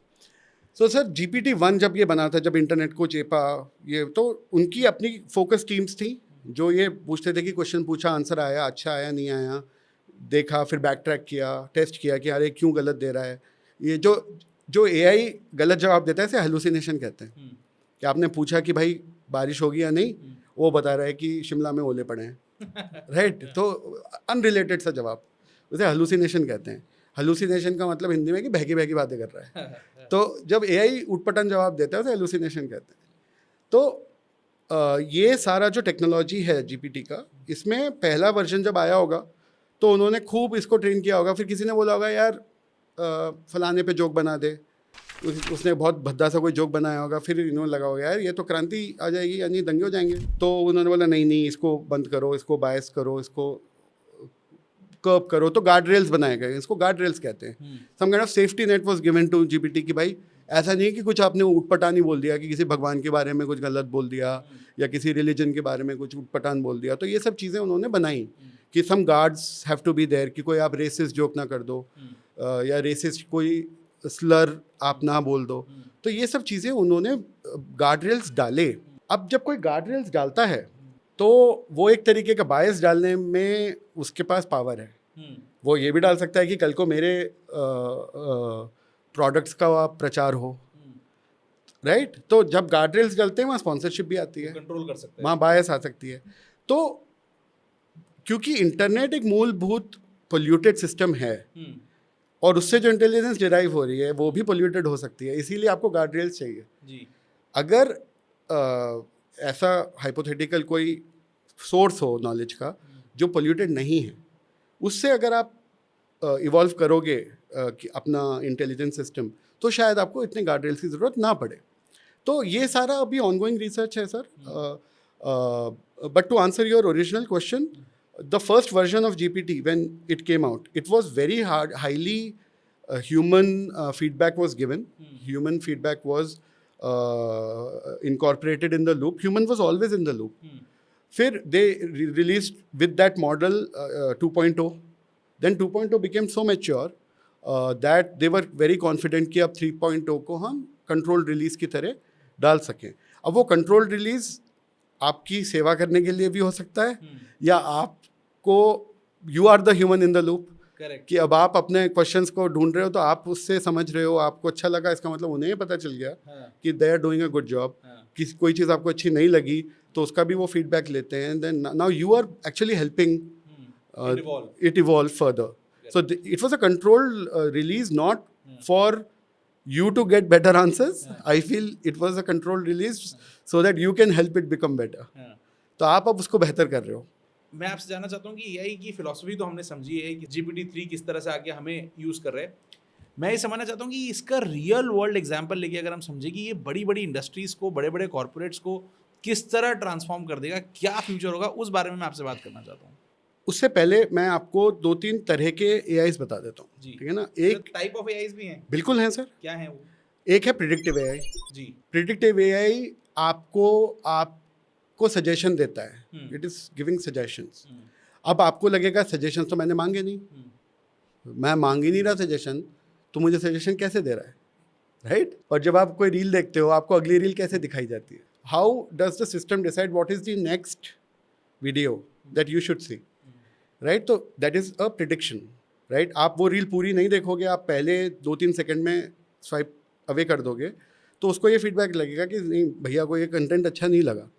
सो सर GPT-1 जब ये बना था, जब इंटरनेट को चेपा ये, तो उनकी अपनी फोकस टीम्स थी जो ये पूछते थे कि क्वेश्चन पूछा, आंसर आया, अच्छा आया नहीं आया, देखा, फिर बैक ट्रैक किया, टेस्ट किया कि अरे क्यों गलत दे रहा है। ये जो AI गलत जवाब देता है इसे हेलुसिनेशन कहते हैं। कि आपने पूछा कि भाई बारिश होगी या नहीं, वो बता रहा है कि शिमला में ओले पड़े हैं, राइट। तो अनरिलेटेड सा जवाब, उसे हेलुसिनेशन कहते हैं। हेलुसिनेशन का मतलब हिंदी में कि बहकी बहकी बातें कर रहा है। तो जब AI उटपटांग जवाब देता है उसे हेलुसिनेशन कहते हैं। तो ये सारा जो टेक्नोलॉजी है GPT का, इसमें पहला वर्जन जब आया होगा तो उन्होंने खूब इसको ट्रेन किया होगा। फिर किसी ने बोला होगा यार फलाने पे जोक बना दे, उसने बहुत भद्दा सा कोई जोक बनाया होगा। फिर इन्होंने लगा होगा यार ये तो क्रांति आ जाएगी, यानी दंगे हो जाएंगे। तो उन्होंने बोला नहीं इसको बंद करो, इसको बायस करो, इसको कर्व करो। तो गार्ड रेल्स बनाए गए, इसको गार्ड रेल्स कहते हैं। Some kind of safety net was given to GPT कि भाई ऐसा नहीं है कि कुछ आपने ऊटपटांग बोल दिया कि किसी भगवान के बारे में कुछ गलत बोल दिया या किसी रिलीजन के बारे में कुछ ऊटपटांग बोल दिया। तो ये सब चीज़ें उन्होंने बनाई कि some guards have to be there, कि कोई आप रेसिस्ट जोक ना कर दो या रेसिस्ट कोई स्लर आप ना बोल दो। तो ये सब चीज़ें उन्होंने गार्ड रेल्स डाले। अब जब कोई गार्ड रेल्स डालता है तो वो एक तरीके का बायस डालने में उसके पास पावर है। वो ये भी डाल सकता है कि कल को मेरे प्रोडक्ट्स का प्रचार हो, राइट। तो जब गार्ड रेल्स डलते हैं वहाँ स्पॉन्सरशिप भी आती है, कंट्रोल कर सकते हैं, वहाँ बायस आ सकती है। तो क्योंकि इंटरनेट एक मूलभूत पोल्यूटेड सिस्टम है और उससे जो इंटेलिजेंस डिराइव हो रही है वो भी पोल्यूटेड हो सकती है, इसीलिए आपको गार्ड रेल्स चाहिए जी। अगर ऐसा हाइपोथेटिकल कोई सोर्स हो नॉलेज का जो पोल्यूटेड नहीं है, उससे अगर आप इवॉल्व करोगे अपना इंटेलिजेंस सिस्टम, तो शायद आपको इतने गार्ड रेल्स की ज़रूरत ना पड़े। तो ये सारा अभी ऑनगोइंग रिसर्च है sir. But to answer your original question, the first version of GPT, when it came out, it was very highly human feedback was given. Human feedback was incorporated in the loop. Human was always in the loop. Then they released with that model 2.0. Then 2.0 became so mature that they were very confident कि अब 3.0 को हम controlled release की तरह डाल सकें। अब वो controlled release आपकी सेवा करने के लिए भी हो सकता है या आपको you are the human in the loop, कि अब आप अपने क्वेश्चंस को ढूंढ रहे हो तो आप उससे समझ रहे हो, आपको अच्छा लगा, इसका मतलब उन्हें पता चल गया कि they are doing a good job. किसी कोई चीज़ आपको अच्छी नहीं लगी तो उसका भी वो फीडबैक लेते हैं, then now you are actually helping it evolve further. So it was a controlled release, not for you to get better answers. I feel it was a controlled release so that you can help it become better. तो आप अब उसको बेहतर कर रहे हो। मैं आपसे जानना चाहता हूँ कि एआई की फिलॉसफी तो हमने समझी है कि GPT-3 किस तरह से आके हमें यूज़ कर रहे हैं। मैं ये समझना चाहता हूँ कि इसका रियल वर्ल्ड एग्जांपल लेके अगर हम समझें कि ये बड़ी बड़ी इंडस्ट्रीज़ को, बड़े बड़े कॉर्पोरेट्स को किस तरह ट्रांसफॉर्म कर देगा, क्या फ्यूचर होगा, उस बारे में मैं आपसे बात करना चाहता हूँ। उससे पहले मैं आपको 2-3 तरह के एआईज बता देता हूँ, ठीक है ना। एक टाइप ऑफ एआईज भी हैं? बिल्कुल हैं सर। क्या है वो? एक है प्रिडिक्टिव एआई जी। प्रिडिक्टिव एआई आपको सजेशन देता है, इट इज गिविंग सजेशंस। अब आपको लगेगा सजेशन तो मैंने मांगे नहीं, मैं मांग ही नहीं रहा सजेशन, तो मुझे सजेशन कैसे दे रहा है, राइट। और जब आप कोई रील देखते हो, आपको अगली रील कैसे दिखाई जाती है? How does the system decide what is the next video that you should see, right. तो that is a prediction, right. आप वो रील पूरी नहीं देखोगे, आप पहले 2-3 सेकंड में स्वाइप अवे कर दोगे, तो उसको ये फीडबैक लगेगा कि नहीं भैया को ये कंटेंट अच्छा नहीं लगा,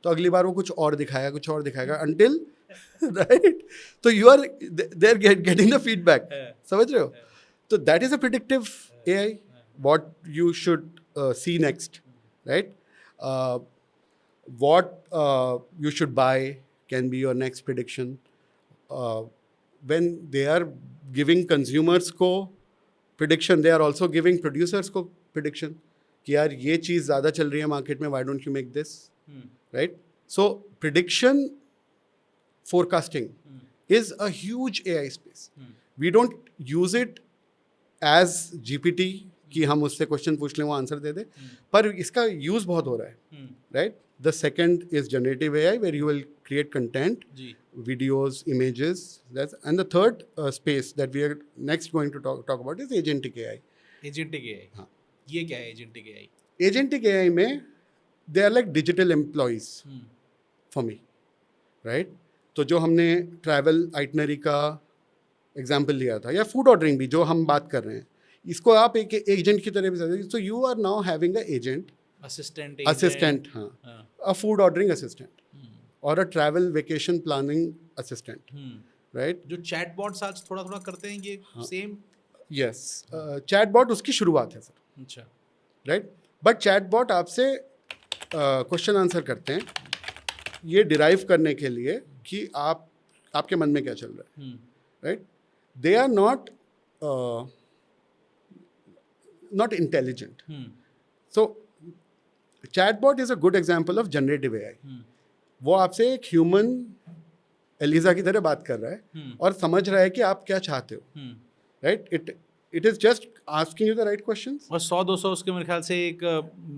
तो अगली बार वो कुछ और दिखाएगा अनटिल राइट। तो you are there getting the feedback, समझ रहे हो। तो that is a predictive AI, what you should see next, right. What you should buy can be your next prediction. when they are giving consumers को prediction, they are also giving producers को prediction कि यार ये चीज़ ज़्यादा चल रही है market में, why don't you make this, right? So prediction forecasting is a huge AI space. We don't use it as GPT कि हम उससे क्वेश्चन पूछ लें वो आंसर दे दे, पर इसका यूज़ बहुत हो रहा है, right. The second is generative AI, where you will create content, videos, images. And the third space that we are next going to talk about is agentic AI. Agentic AI. हाँ. ये क्या है agentic AI? Agentic AI में they are like digital employees for me, right? तो जो हमने travel itinerary का example लिया था, या food ordering भी जो हम बात कर रहे हैं, इसको आप एक agent की तरह भी समझिए। So you are now having an agent, assistant, हाँ, a food ordering assistant और a travel vacation planning assistant, right? जो chatbots आज थोड़ा करते हैं ये सेम? Yes, chatbot उसकी शुरुआत है सर। अच्छा, right? But chatbot आपसे क्वेश्चन आंसर करते हैं ये डिराइव करने के लिए कि आपके मन में क्या चल रहा है, right? They are not intelligent. So chatbot is a good example of generative AI. वो आपसे एक ह्यूमन एलिजा की तरह बात कर रहा है और समझ रहा है कि आप क्या चाहते हो, right. It is just asking you the right questions. और 100-200 उसके मेरे ख्याल से एक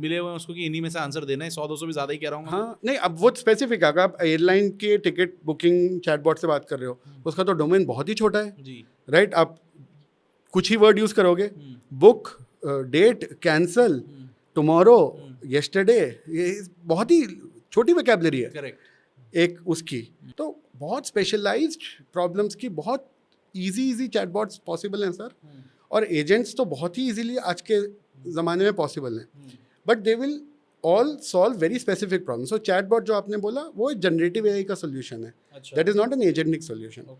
मिले हुए हैं उसको कि इन्हीं में से आंसर देना है। 100-200 भी ज़्यादा ही कह रहा हूँ। हाँ नहीं, अब वो स्पेसिफिक है। अगर आप एयरलाइन के टिकट बुकिंग चैटबॉट से बात कर रहे हो, उसका तो डोमेन बहुत ही छोटा है जी, राइट। आप कुछ ही वर्ड यूज करोगे, book, date, cancel, tomorrow, yesterday, ये बहुत ही छोटी वोकैबुलरी है। करेक्ट। एक उसकी तो बहुत स्पेशलाइज्ड प्रॉब्लम्स की बहुत इजी चैटबॉट्स पॉसिबल हैं सर। और एजेंट्स तो बहुत ही इजीली आज के ज़माने में पॉसिबल हैं, but they will all solve very specific problem. So chatbot जो आपने बोला वो एक जनरेटिव एआई का सोल्यूशन है, that is not an agentic solution.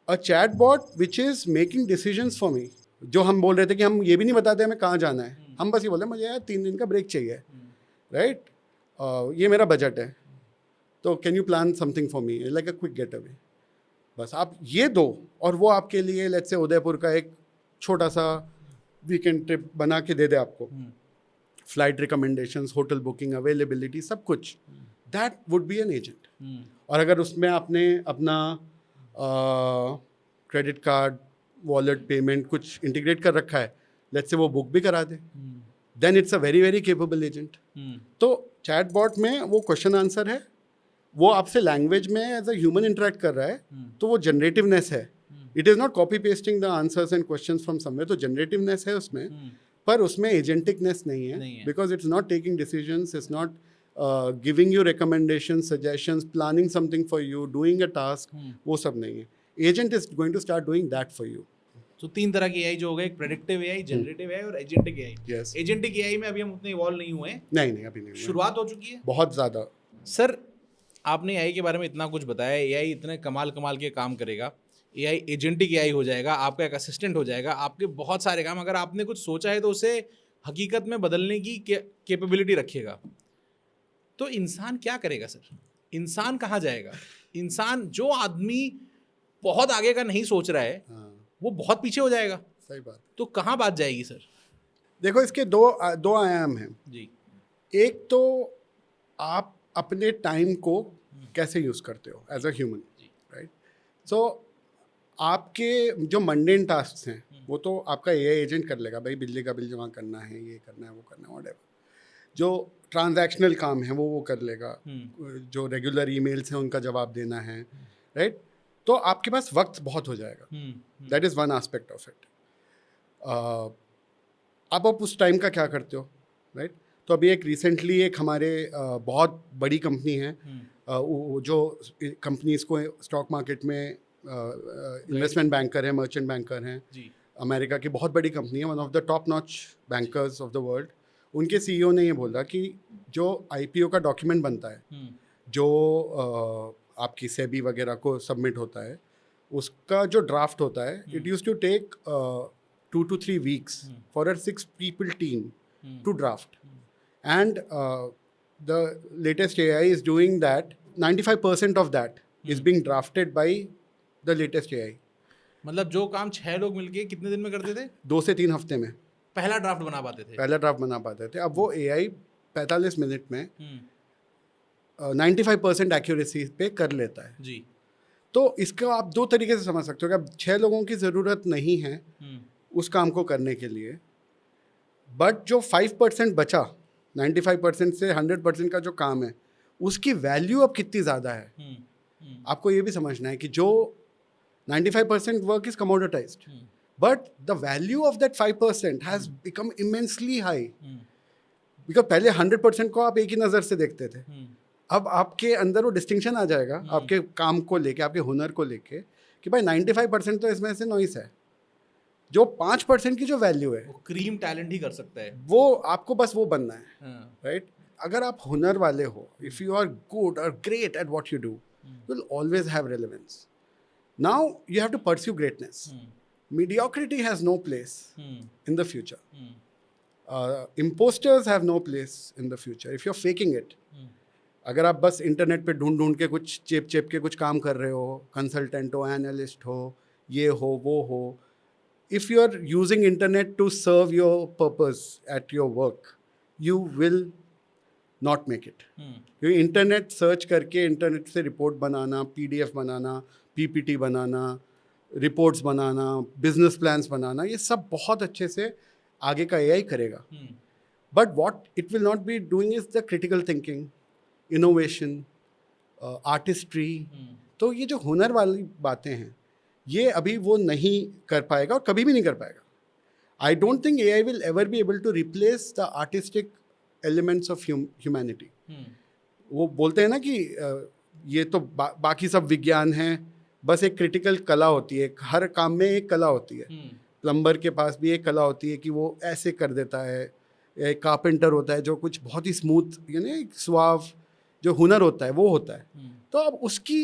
A chatbot which is making decisions for me, जो हम बोल रहे थे कि हम ये भी नहीं बताते हमें कहाँ जाना है, हम बस ये बोल रहे हैं मुझे यार 3 दिन का ब्रेक चाहिए, राइट, ये मेरा बजट है, तो can you plan something for me like a quick get away. बस आप ये दो और वो आपके लिए लेट्स से उदयपुर का एक छोटा सा वीकेंड ट्रिप बना के दे दे आपको, flight recommendations, hotel booking, availability, सब कुछ, that would be an agent. और अगर उसमें आपने अपना क्रेडिट कार्ड, वॉलेट, पेमेंट कुछ इंटीग्रेट कर रखा है, लेट्स से वो बुक भी करा दे, then it's a very very capable agent. तो चैटबॉट में वो क्वेश्चन आंसर है, वो आपसे लैंग्वेज में एज अ ह्यूमन इंटरेक्ट कर रहा है, तो वो जनरेटिवनेस है। It is not copy pasting the answers and questions from somewhere, तो जनरेटिवनेस है उसमें, पर उसमें एजेंटिकनेस नहीं है, because it's not taking decisions, it's not giving you recommendations, suggestions, planning something for you, doing a task, वो सब नहीं है। Agent is going to start doing that for you. तो 3 तरह की एआई जो हो गए, एक प्रेडिक्टिव एआई, जनरेटिव एआई और agentic AI. Yes. Agentic AI में अभी हम उतने इवॉल्व नहीं हुए हैं। नहीं अभी नहीं हुआ। शुरुआत हो चुकी है बहुत ज़्यादा। सर। आपने एआई के बारे में इतना कुछ बताया, एआई इतने कमाल के काम करेगा, एआई एजेंटिक एआई हो जाएगा, आपका एक असिस्टेंट हो जाएगा, आपके बहुत सारे काम, अगर आपने कुछ सोचा है तो उसे हकीकत में बदलने की कैपेबिलिटी रखेगा। तो इंसान क्या करेगा सर? इंसान कहाँ जाएगा? इंसान, जो आदमी बहुत आगे का नहीं सोच रहा है, वो बहुत पीछे हो जाएगा। सही बात। तो कहाँ बात जाएगी सर? देखो, इसके दो आयाम हैं जी। एक तो आप अपने टाइम को कैसे यूज़ करते हो एज अ ह्यूमन, राइट। सो आपके जो मंडेन टास्क हैं वो तो आपका एआई एजेंट कर लेगा, भाई बिजली का बिल जमा करना है, ये करना है, वो करना है, व्हाटएवर। जो ट्रांजैक्शनल काम है वो कर लेगा, जो रेगुलर ईमेल्स हैं उनका जवाब देना है, राइट। तो आपके पास वक्त बहुत हो जाएगा, that is one aspect of it. आप उस टाइम का क्या करते हो, राइट। तो अभी एक रिसेंटली एक हमारे बहुत बड़ी कंपनी है, जो कंपनीज को स्टॉक मार्केट में इन्वेस्टमेंट बैंकर है, मर्चेंट बैंकर हैं, अमेरिका की बहुत बड़ी कंपनी है, one of the top notch bankers of the world. उनके सीईओ ने ये बोला कि जो आईपीओ का डॉक्यूमेंट बनता है, जो आपकी सेबी वगैरह को सबमिट होता है, उसका जो ड्राफ्ट होता है, it use to take 2 to 3 weeks for a 6 people team to draft. And the latest AI is doing that. 95% of that is being drafted by the latest AI. मतलब जो काम 6 लोग मिलके कितने दिन में करते थे? 2 से 3 हफ्ते में पहला ड्राफ्ट बना पाते थे। अब वो AI 45 मिनट में 95% एक्यूरेसी पे कर लेता है जी। तो इसको आप 2 तरीके से समझ सकते हो कि अब 6 लोगों की ज़रूरत नहीं है उस काम को करने के लिए, बट जो 5% बचा, 95% से 100% का जो काम है, उसकी वैल्यू अब कितनी ज़्यादा है। आपको ये भी समझना है कि जो 95% work is commoditised, but the value of that 5% has become immensely high, because पहले 100% को आप एक ही नज़र से देखते थे, अब आपके अंदर वो डिस्टिंक्शन आ जाएगा आपके काम को लेके, आपके हुनर को लेके, कि भाई 95% तो इसमें से नॉइस है, जो 5% की जो वैल्यू है, वो क्रीम टैलेंट ही कर सकता है, वो आपको बस वो बनना है, राइट। अगर आप हुनर वाले हो, इफ़ यू आर गुड और great at what you do, you will always have relevance. Now you have to pursue greatness. mediocrity has no place in the future. Imposters have no place in the future if you're faking it. अगर आप बस internet पे ढूंढ के कुछ चेप के कुछ काम कर रहे हो, कंसल्टेंट हो, एनालिस्ट हो, ये हो वो हो, if you are using internet to serve your purpose at your work, you will not make it. क्योंकि इंटरनेट सर्च करके इंटरनेट से रिपोर्ट बनाना, PDF बनाना, PPT बनाना, रिपोर्ट्स बनाना, बिजनेस प्लान्स बनाना, ये सब बहुत अच्छे से आगे का एआई करेगा. But what it will not be doing is the critical thinking, innovation, artistry. तो ये जो हुनर वाली बातें हैं ये अभी वो नहीं कर पाएगा और कभी भी नहीं कर पाएगा. I don't think AI will ever be able to replace the artistic elements of humanity. वो बोलते हैं ना कि ये तो बाकी सब विज्ञान है, बस एक क्रिटिकल कला होती है, हर काम में एक कला होती है. प्लम्बर के पास भी एक कला होती है कि वो ऐसे कर देता है. एक कारपेंटर होता है जो कुछ बहुत ही स्मूथ, यानी सुआव जो हुनर होता है वो होता है. तो अब उसकी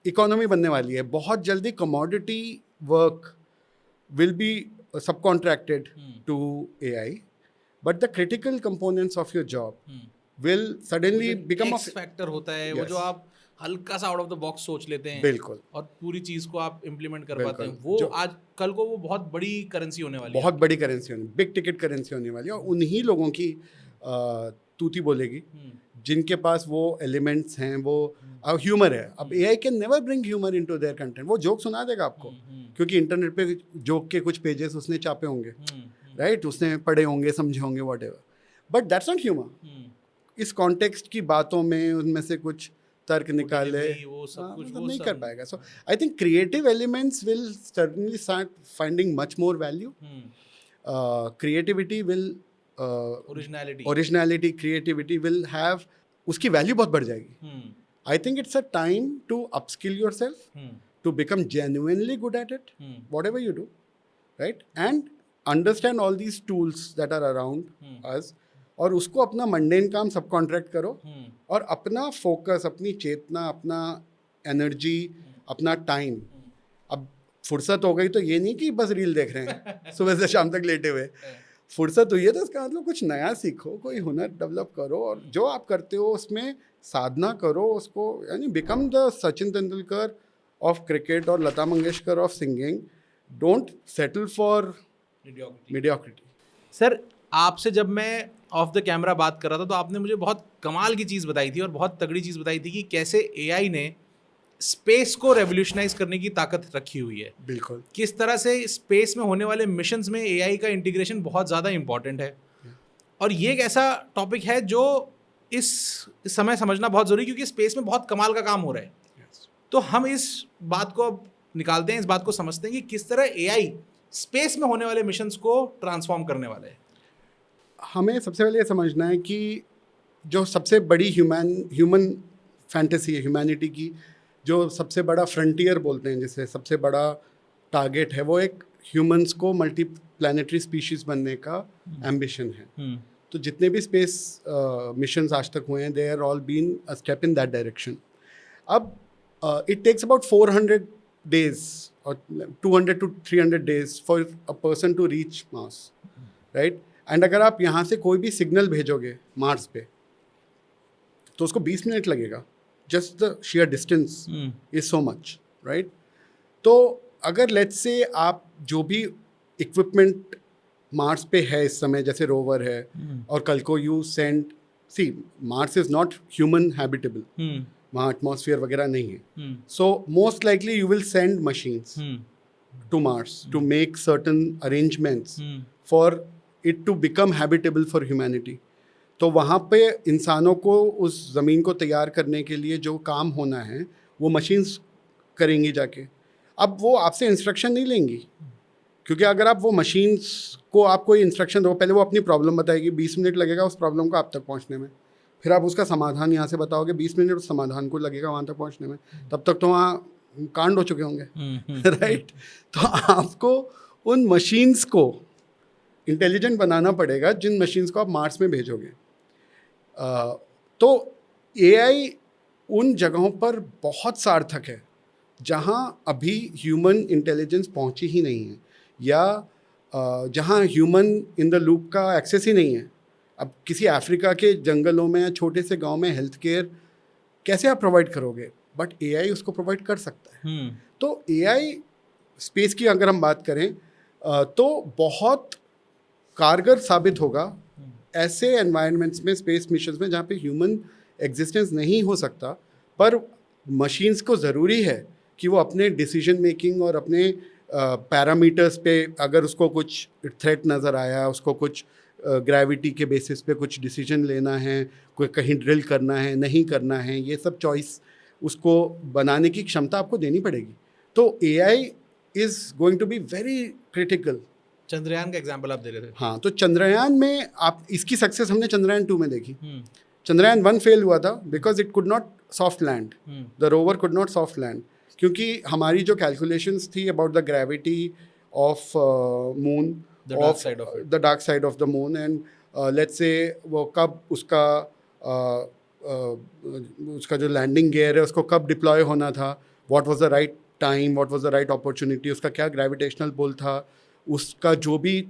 इकोनॉमी बनने वाली है. बहुत जल्दी commodity work will be subcontracted to AI, but the critical components of your job will suddenly become X factor होता है. yes. वो जो आप हल्का सा आउट ऑफ द बॉक्स सोच लेते हैं, बिल्कुल, और पूरी चीज को आप इम्प्लीमेंट कर पाते हैं, वो आज कल को वो बहुत बड़ी करेंसी होने वाली है. बहुत बड़ी करेंसी होने, बिग टिकट करेंसी होने वाली है. और उन्हीं लोगों की तूती बोलेगी जिनके पास वो एलिमेंट्स हैं, वो ह्यूमर है. अब AI can never bring humour into their content. वो जोक सुना देगा आपको क्योंकि इंटरनेट पे जोक के कुछ पेजेस उसने छापे होंगे, राइट, उसने पढ़े होंगे, समझे होंगे, whatever. But that's not humour. इस कॉन्टेक्स्ट की बातों में उनमें से कुछ तर्क निकाले, वो सब कुछ वो नहीं कर पाएगा. So I think creative elements will certainly start finding much more value. Creativity will, originality, creativity will have, उसकी वैल्यू बहुत बढ़ जाएगी. I think it's a time to upskill yourself, to become genuinely good at it, whatever you do, right, and understand all these tools that are around us, और उसको अपना mundane काम सब contract करो, और अपना फोकस, अपनी चेतना, अपना एनर्जी, अपना टाइम. अब फुर्सत हो गई तो ये नहीं कि बस रील देख रहे हैं सुबह से शाम तक लेटे हुए. फुर्सत हुई है तो इसका मतलब कुछ नया सीखो, कोई हुनर डेवलप करो, और जो आप करते हो उसमें साधना करो उसको, यानी become the Sachin Tendulkar of cricket और Lata Mangeshkar of singing. Don't settle for mediocrity. Sir, आपसे जब मैं ऑफ द कैमरा बात कर रहा था तो आपने मुझे बहुत कमाल की चीज़ बताई थी और बहुत तगड़ी चीज़ बताई थी कि कैसे AI ने स्पेस को रेवोल्यूशनाइज करने की ताकत रखी हुई है. बिल्कुल. किस तरह से स्पेस में होने वाले मिशंस में AI का इंटीग्रेशन बहुत ज़्यादा इंपॉर्टेंट है. और ये एक ऐसा टॉपिक है जो इस समय समझना बहुत ज़रूरी है, क्योंकि स्पेस में बहुत कमाल का काम हो रहा है. तो हम इस बात को अब निकालते हैं, इस बात को समझते हैं कि किस तरह AI स्पेस में होने वाले मिशंस को ट्रांसफॉर्म करने वाले हैं. हमें सबसे पहले ये समझना है कि जो सबसे बड़ी ह्यूमन फैंटेसी है, ह्यूमैनिटी की जो सबसे बड़ा फ्रंटियर बोलते हैं, जिसे सबसे बड़ा टारगेट है, वो एक ह्यूमंस को मल्टी प्लानिटरी स्पीशीज बनने का एम्बिशन है. तो जितने भी स्पेस मिशंस आज तक हुए हैं, they are all been a step in that direction. अब it takes about 400 days or 200 to 300 days for a person to reach Mars, right? And अगर आप यहाँ से कोई भी सिग्नल भेजोगे मार्स पे तो उसको 20 मिनट लगेगा. Just the sheer distance is so much, right? तो अगर let's say आप जो भी इक्विपमेंट मार्स पे है इस समय, जैसे रोवर है, और कल को you send, see Mars is not human habitable, वहाँ एटमॉस्फेयर वगैरह नहीं है. So most likely you will send machines to Mars to make certain arrangements for it to become habitable for humanity. तो वहाँ पे इंसानों को उस ज़मीन को तैयार करने के लिए जो काम होना है वो मशीन्स करेंगी जाके. अब वो आपसे इंस्ट्रक्शन नहीं लेंगी, क्योंकि अगर आप वो मशीन्स को आप कोई इंस्ट्रक्शन दो, पहले वो अपनी प्रॉब्लम बताएगी, 20 मिनट लगेगा उस प्रॉब्लम को आप तक पहुँचने में, फिर आप उसका समाधान यहाँ से बताओगे, 20 मिनट उस समाधान को लगेगा वहाँ तक पहुँचने में, तब तक तो वहाँ कांड हो चुके होंगे, राइट. तो आपको उन मशीन्स को इंटेलिजेंट बनाना पड़ेगा जिन मशीन्स को आप मार्स में भेजोगे. तो AI उन जगहों पर बहुत सार्थक है जहाँ अभी ह्यूमन इंटेलिजेंस पहुँची ही नहीं है, या जहाँ ह्यूमन इन द लूप का एक्सेस ही नहीं है. अब किसी अफ्रीका के जंगलों में या छोटे से गांव में हेल्थ केयर कैसे आप प्रोवाइड करोगे, बट AI उसको प्रोवाइड कर सकता है. तो AI स्पेस की अगर हम बात करें तो बहुत कारगर साबित होगा ऐसे एनवायरनमेंट्स में, स्पेस मिशंस में, जहाँ पे ह्यूमन एग्जिस्टेंस नहीं हो सकता, पर मशीन्स को ज़रूरी है कि वो अपने डिसीजन मेकिंग और अपने पैरामीटर्स पे अगर उसको कुछ थ्रेट नज़र आया, उसको कुछ ग्रेविटी के बेसिस पे कुछ डिसीजन लेना है, कोई कहीं ड्रिल करना है, नहीं करना है, ये सब चॉइस उसको बनाने की क्षमता आपको देनी पड़ेगी. तो AI is going to be very critical. Chandrayaan का एग्जांपल आप दे रहे थे. हाँ, तो चंद्रयान में आप इसकी सक्सेस हमने चंद्रयान 2 में देखी. चंद्रयान 1 फेल हुआ था because it could not soft land. The rover could not soft land, क्योंकि हमारी जो कैलकुलेशंस थी about the gravity of moon, of the dark side of the moon, and let's say वो कब उसका जो लैंडिंग गियर है उसको कब डिप्लॉय होना था, what was the right time, what was the right opportunity, उसका क्या ग्रेविटेशनल पुल था, उसका जो भी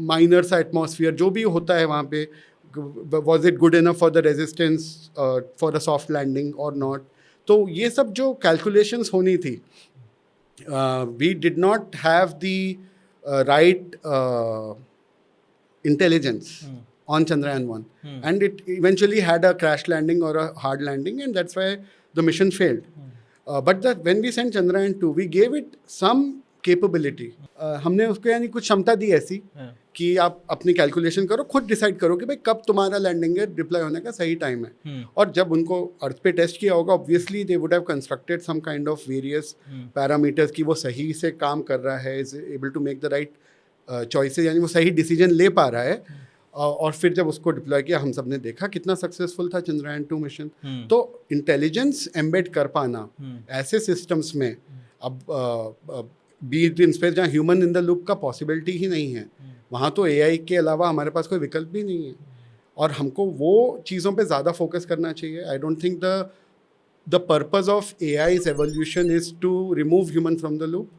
माइनर सा एटमॉस्फेयर जो भी होता है वहाँ पे, was it good enough for the resistance for a soft landing or not. तो ये सब जो calculations होनी थी, we did not have the right intelligence on Chandrayaan 1, and it eventually had a crash landing or a hard landing, and that's why the mission failed. But when we sent Chandrayaan 2, we gave it some capability. हमने उसको यानी कुछ क्षमता दी ऐसी कि आप अपनी calculation करो, खुद डिसाइड करो कि भाई कब तुम्हारा लैंडिंग है, डिप्लॉय होने का सही टाइम है. और जब उनको अर्थ पे टेस्ट किया होगा, obviously they would have constructed some kind of various parameters कि वो सही से काम कर रहा है, is able to make the right choices, यानी वो सही डिसीजन ले पा रहा है. और फिर जब उसको डिप्लॉय किया, हम सब ने देखा कितना सक्सेसफुल था चंद्रयान 2 मिशन. तो इंटेलिजेंस एम्बेड कर पाना ऐसे सिस्टम्स में, अब बी इट इन स्पेस जहाँ ह्यूमन इन द लूप का पॉसिबिलिटी ही नहीं है, वहाँ तो AI के अलावा हमारे पास कोई विकल्प भी नहीं है. और हमको वो चीज़ों पे ज़्यादा फोकस करना चाहिए. I don't think the purpose of AI's evolution is to remove human from the loop.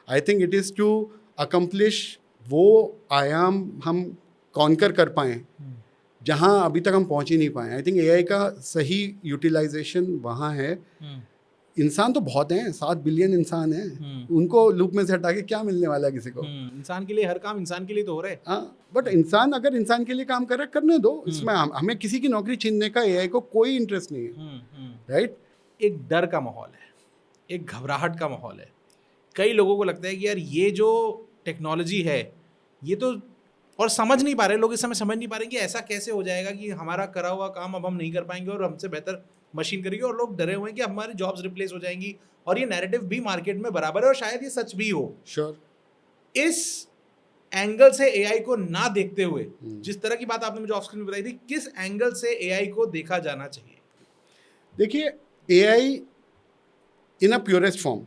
I think it is to accomplish वो आयाम हम कॉन्कर कर पाएँ जहाँ अभी तक हम पहुँच ही नहीं पाए. आई थिंक AI का सही यूटिलाइजेशन वहाँ है. इंसान तो बहुत हैं, 7 बिलियन इंसान हैं, उनको लूप में से हटा के क्या मिलने वाला है किसी को. इंसान के लिए हर काम इंसान के लिए तो हो रहा है. हाँ, बट इंसान अगर इंसान के लिए काम कर रहा है, करने दो. इसमें हमें किसी की नौकरी छीनने का AI को कोई इंटरेस्ट नहीं है. राइट. एक डर का माहौल है, एक घबराहट का माहौल है. कई लोगों को लगता है कि यार ये जो टेक्नोलॉजी है ये तो, और समझ नहीं पा रहे लोग, इस समय समझ नहीं पा रहे कि ऐसा कैसे हो जाएगा कि हमारा करा हुआ काम अब हम नहीं कर पाएंगे और हमसे बेहतर मशीन करेगी, और लोग डरे हुए हैं कि हमारी जॉब्स रिप्लेस हो जाएंगी. और ये नैरेटिव भी मार्केट में बराबर है और शायद ये सच भी हो. श्योर. इस एंगल से AI को ना देखते हुए, जिस तरह की बात आपने मुझे ऑफ स्क्रीन बताई थी, किस एंगल से AI को देखा जाना चाहिए? देखिए, AI इन अ प्योरेस्ट फॉर्म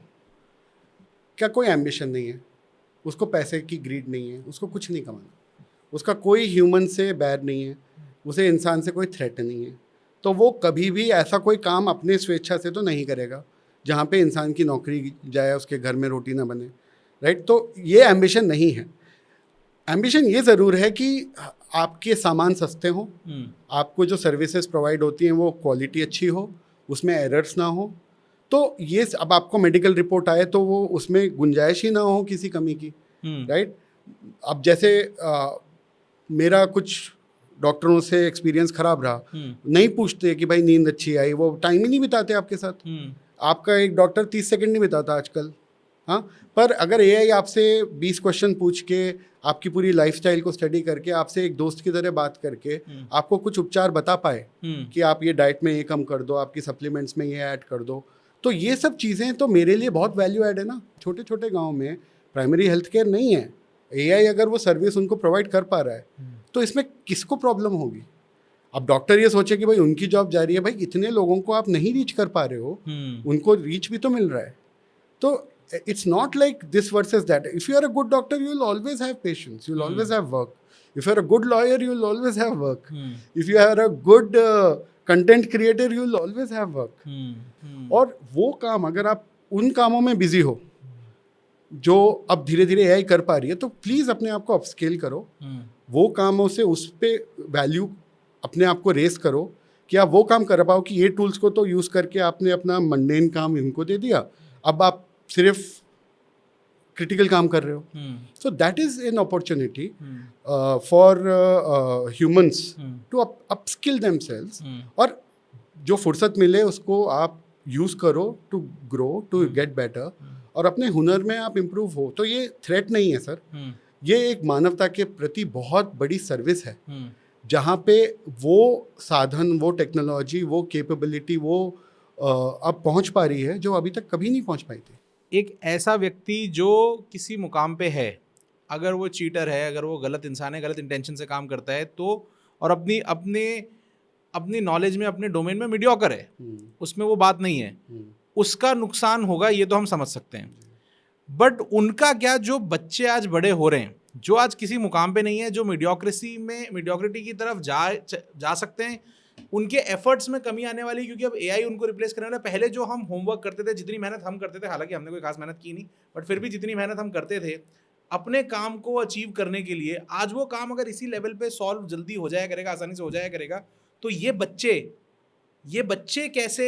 का कोई एम्बिशन नहीं है, उसको पैसे की ग्रीड नहीं है, उसको कुछ नहीं कमाना, उसका कोई ह्यूमन से बैर नहीं है, उसे इंसान से कोई थ्रेट नहीं है. तो वो कभी भी ऐसा कोई काम अपने स्वेच्छा से तो नहीं करेगा जहाँ पे इंसान की नौकरी जाए, उसके घर में रोटी ना बने. राइट. तो ये एम्बिशन नहीं है. एम्बिशन ये ज़रूर है कि आपके सामान सस्ते हों, आपको जो सर्विसेज प्रोवाइड होती हैं वो क्वालिटी अच्छी हो, उसमें एरर्स ना हो. तो ये अब आपको मेडिकल रिपोर्ट आए तो वो उसमें गुंजाइश ही ना हो किसी कमी की. राइट. अब जैसे मेरा कुछ डॉक्टरों से एक्सपीरियंस खराब रहा, नहीं पूछते कि भाई नींद अच्छी आई, वो टाइम ही नहीं बिताते आपके साथ. आपका एक डॉक्टर 30 सेकंड नहीं बिताता आजकल. हाँ, पर अगर AI आपसे 20 क्वेश्चन पूछ के, आपकी पूरी लाइफस्टाइल को स्टडी करके, आपसे एक दोस्त की तरह बात करके आपको कुछ उपचार बता पाए कि आप ये डाइट में ये कम कर दो, आपकी सप्लीमेंट्स में ये ऐड कर दो, तो ये सब चीज़ें तो मेरे लिए बहुत वैल्यू ऐड है ना. छोटे छोटे गाँव में प्राइमरी हेल्थ केयर नहीं है, AI अगर वो सर्विस उनको प्रोवाइड कर पा रहा है तो इसमें किसको प्रॉब्लम होगी. अब डॉक्टर ये सोचे कि भाई उनकी जॉब जा रही है, भाई इतने लोगों को आप नहीं रीच कर पा रहे हो, उनको रीच भी तो मिल रहा है. तो it's not like this versus that. If you are a good doctor you will always have patients, you will always have work. If you are a good lawyer you will always have work. If you are a good content creator you will always have work. और वो काम अगर आप उन कामों में busy हो जो अब धीरे धीरे AI कर पा रही है, तो प्लीज़ अपने आप को अपस्केल करो. वो कामों से उस पर वैल्यू अपने आप को रेस करो कि आप वो काम कर पाओ कि ये टूल्स को तो यूज़ करके आपने अपना मंडेन काम इनको दे दिया, अब आप सिर्फ क्रिटिकल काम कर रहे हो. So that is an opportunity for humans to upskill themselves. और जो फुर्सत मिले उसको आप यूज़ करो to grow, to get better, और अपने हुनर में आप इम्प्रूव हो। तो ये थ्रेट नहीं है सर, ये एक मानवता के प्रति बहुत बड़ी सर्विस है, जहाँ पे वो साधन, वो टेक्नोलॉजी, वो कैपेबिलिटी वो अब पहुँच पा रही है जो अभी तक कभी नहीं पहुँच पाई थी। एक ऐसा व्यक्ति जो किसी मुकाम पे है, अगर वो चीटर है, अगर वो गलत इंसान है, गलत इंटेंशन से काम करता है, तो और अपनी नॉलेज में, अपने डोमेन में मीडियोकर है, उसमें वो बात नहीं है, उसका नुकसान होगा, ये तो हम समझ सकते हैं। बट उनका क्या, जो बच्चे आज बड़े हो रहे हैं, जो आज किसी मुकाम पे नहीं है, जो मीडियोक्रिटी की तरफ जा सकते हैं, उनके एफर्ट्स में कमी आने वाली, क्योंकि अब एआई उनको रिप्लेस करने वाला। पहले जो हम होमवर्क करते थे, जितनी मेहनत हम करते थे, हालांकि हमने कोई खास मेहनत की नहीं, बट फिर भी जितनी मेहनत हम करते थे अपने काम को अचीव करने के लिए, आज वो काम अगर इसी लेवल पे सॉल्व जल्दी हो जाया करेगा, आसानी से हो जाया करेगा, तो ये बच्चे कैसे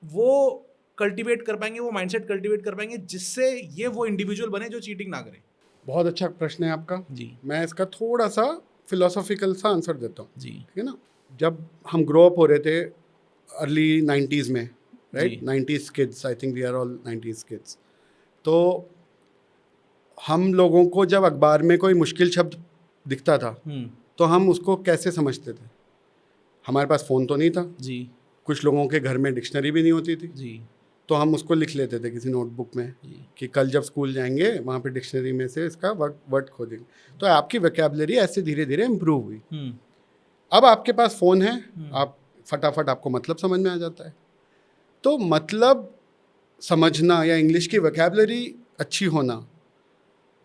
वो कल्टीवेट कर पाएंगे, वो माइंडसेट कल्टीवेट कर पाएंगे, जिससे ये वो इंडिविजुअल बने जो चीटिंग ना करे। बहुत अच्छा प्रश्न है आपका जी। मैं इसका थोड़ा सा फिलोसॉफिकल सा आंसर देता हूँ जी, ठीक है ना। जब हम ग्रो अप हो रहे थे अर्ली 90s में, right, 90s kids, I think we are all 90s kids, तो हम लोगों को जब अखबार में कोई मुश्किल शब्द दिखता था तो हम उसको कैसे समझते थे? हमारे पास फ़ोन तो नहीं था जी, कुछ लोगों के घर में डिक्शनरी भी नहीं होती थी जी, तो हम उसको लिख लेते थे किसी नोटबुक में कि कल जब स्कूल जाएंगे वहाँ पे डिक्शनरी में से इसका वर्ड खोजेंगे। तो आपकी वोकैबुलरी ऐसे धीरे धीरे इम्प्रूव हुई। अब आपके पास फ़ोन है, आप फटाफट आपको मतलब समझ में आ जाता है। तो मतलब समझना या इंग्लिश की वोकैबुलरी अच्छी होना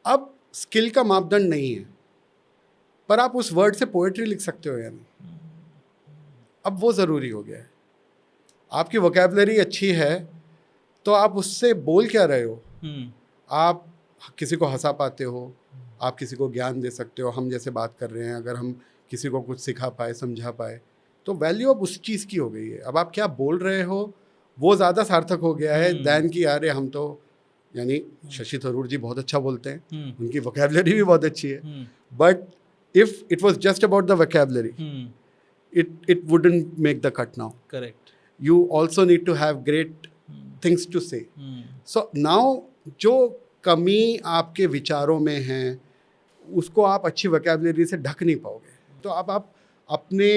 अब स्किल का मापदंड नहीं है, पर आप उस वर्ड से पोएट्री लिख सकते हो या नहीं, अब वो ज़रूरी हो गया है। आपकी वोकैबुलरी अच्छी है तो आप उससे बोल क्या रहे हो? आप किसी को हंसा पाते हो, आप किसी को ज्ञान दे सकते हो। हम जैसे बात कर रहे हैं, अगर हम किसी को कुछ सिखा पाए, समझा पाए, तो वैल्यू अब उस चीज़ की हो गई है। अब आप क्या बोल रहे हो वो ज़्यादा सार्थक हो गया है दैन कि यार हम तो, यानी शशि थरूर जी बहुत अच्छा बोलते हैं, उनकी वोकैबुलरी भी बहुत अच्छी है, but if it was just about the vocabulary it wouldn't make the cut now. Correct. You also need to have great things to say. So now जो कमी आपके विचारों में है उसको आप अच्छी वोकैबुलरी से ढक नहीं पाओगे। तो अब आप अपने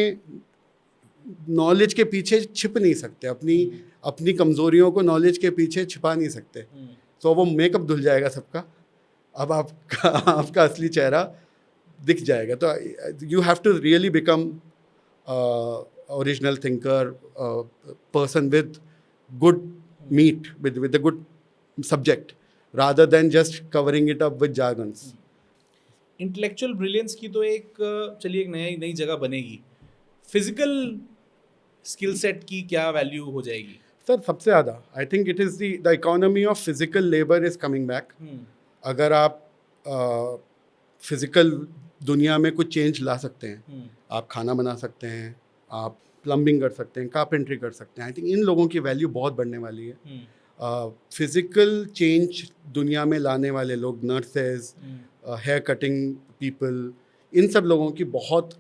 नॉलेज के पीछे छिप नहीं सकते, अपनी कमज़ोरियों को नॉलेज के पीछे छिपा नहीं सकते। तो वो मेकअप धुल जाएगा सबका, अब आपका असली चेहरा दिख जाएगा। तो you have to really become original thinker, person with good meat, with a good subject, rather than just covering it up with jargons. Intellectual brilliance की तो चलिए एक नई जगह बनेगी। फिजिकल स्किल सेट की क्या वैल्यू हो जाएगी? सर सबसे ज़्यादा आई think it is the economy of physical labour is coming back. अगर आप फिजिकल दुनिया में कुछ चेंज ला सकते हैं, आप खाना बना सकते हैं, आप प्लम्बिंग कर सकते हैं, कारपेंट्री कर सकते हैं, आई थिंक इन लोगों की वैल्यू बहुत बढ़ने वाली है। फिजिकल चेंज दुनिया में लाने वाले लोग, नर्सेज, हेयर कटिंग पीपल, इन सब लोगों की बहुत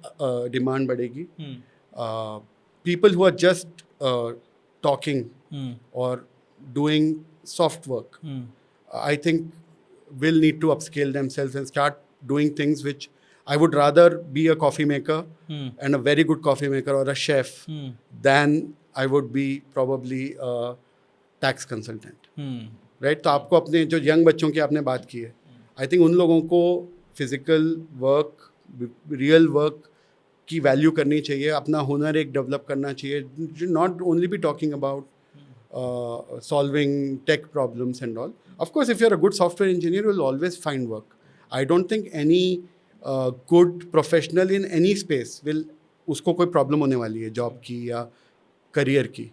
डिमांड बढ़ेगी। People who are just talking और doing soft work, I think will need to upscale themselves and start doing things which I would rather be a coffee maker and a very good coffee maker or a chef than I would be probably a tax consultant. Right? तो आपको अपने जो young बच्चों की आपने बात की है, आई थिंक उन लोगों को फिजिकल वर्क, रियल वर्क की वैल्यू करनी चाहिए, अपना हुनर एक डेवलप करना चाहिए, not only be talking about solving tech problems and all. Of course, if you're a good software engineer, you'll always find work. I don't think any good professional in any space will उसको कोई problem होने वाली है job की या career की,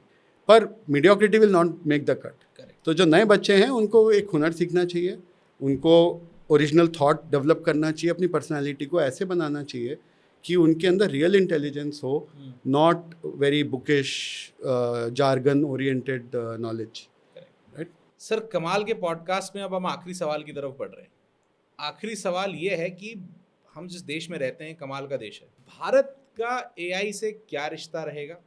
पर mediocrity will not make the cut. तो जो नए बच्चे हैं उनको एक हुनर सीखना चाहिए, उनको ओरिजिनल थॉट डेवलप करना चाहिए, अपनी पर्सनैलिटी को ऐसे बनाना चाहिए कि उनके अंदर रियल इंटेलिजेंस हो, not very bookish jargon oriented knowledge. Right sir, कमाल के पॉडकास्ट में अब हम आखिरी सवाल की तरफ बढ़ रहे हैं। आखिरी सवाल ये है कि हम जिस देश में रहते हैं, कमाल का देश है, भारत का एआई से क्या रिश्ता रहेगा?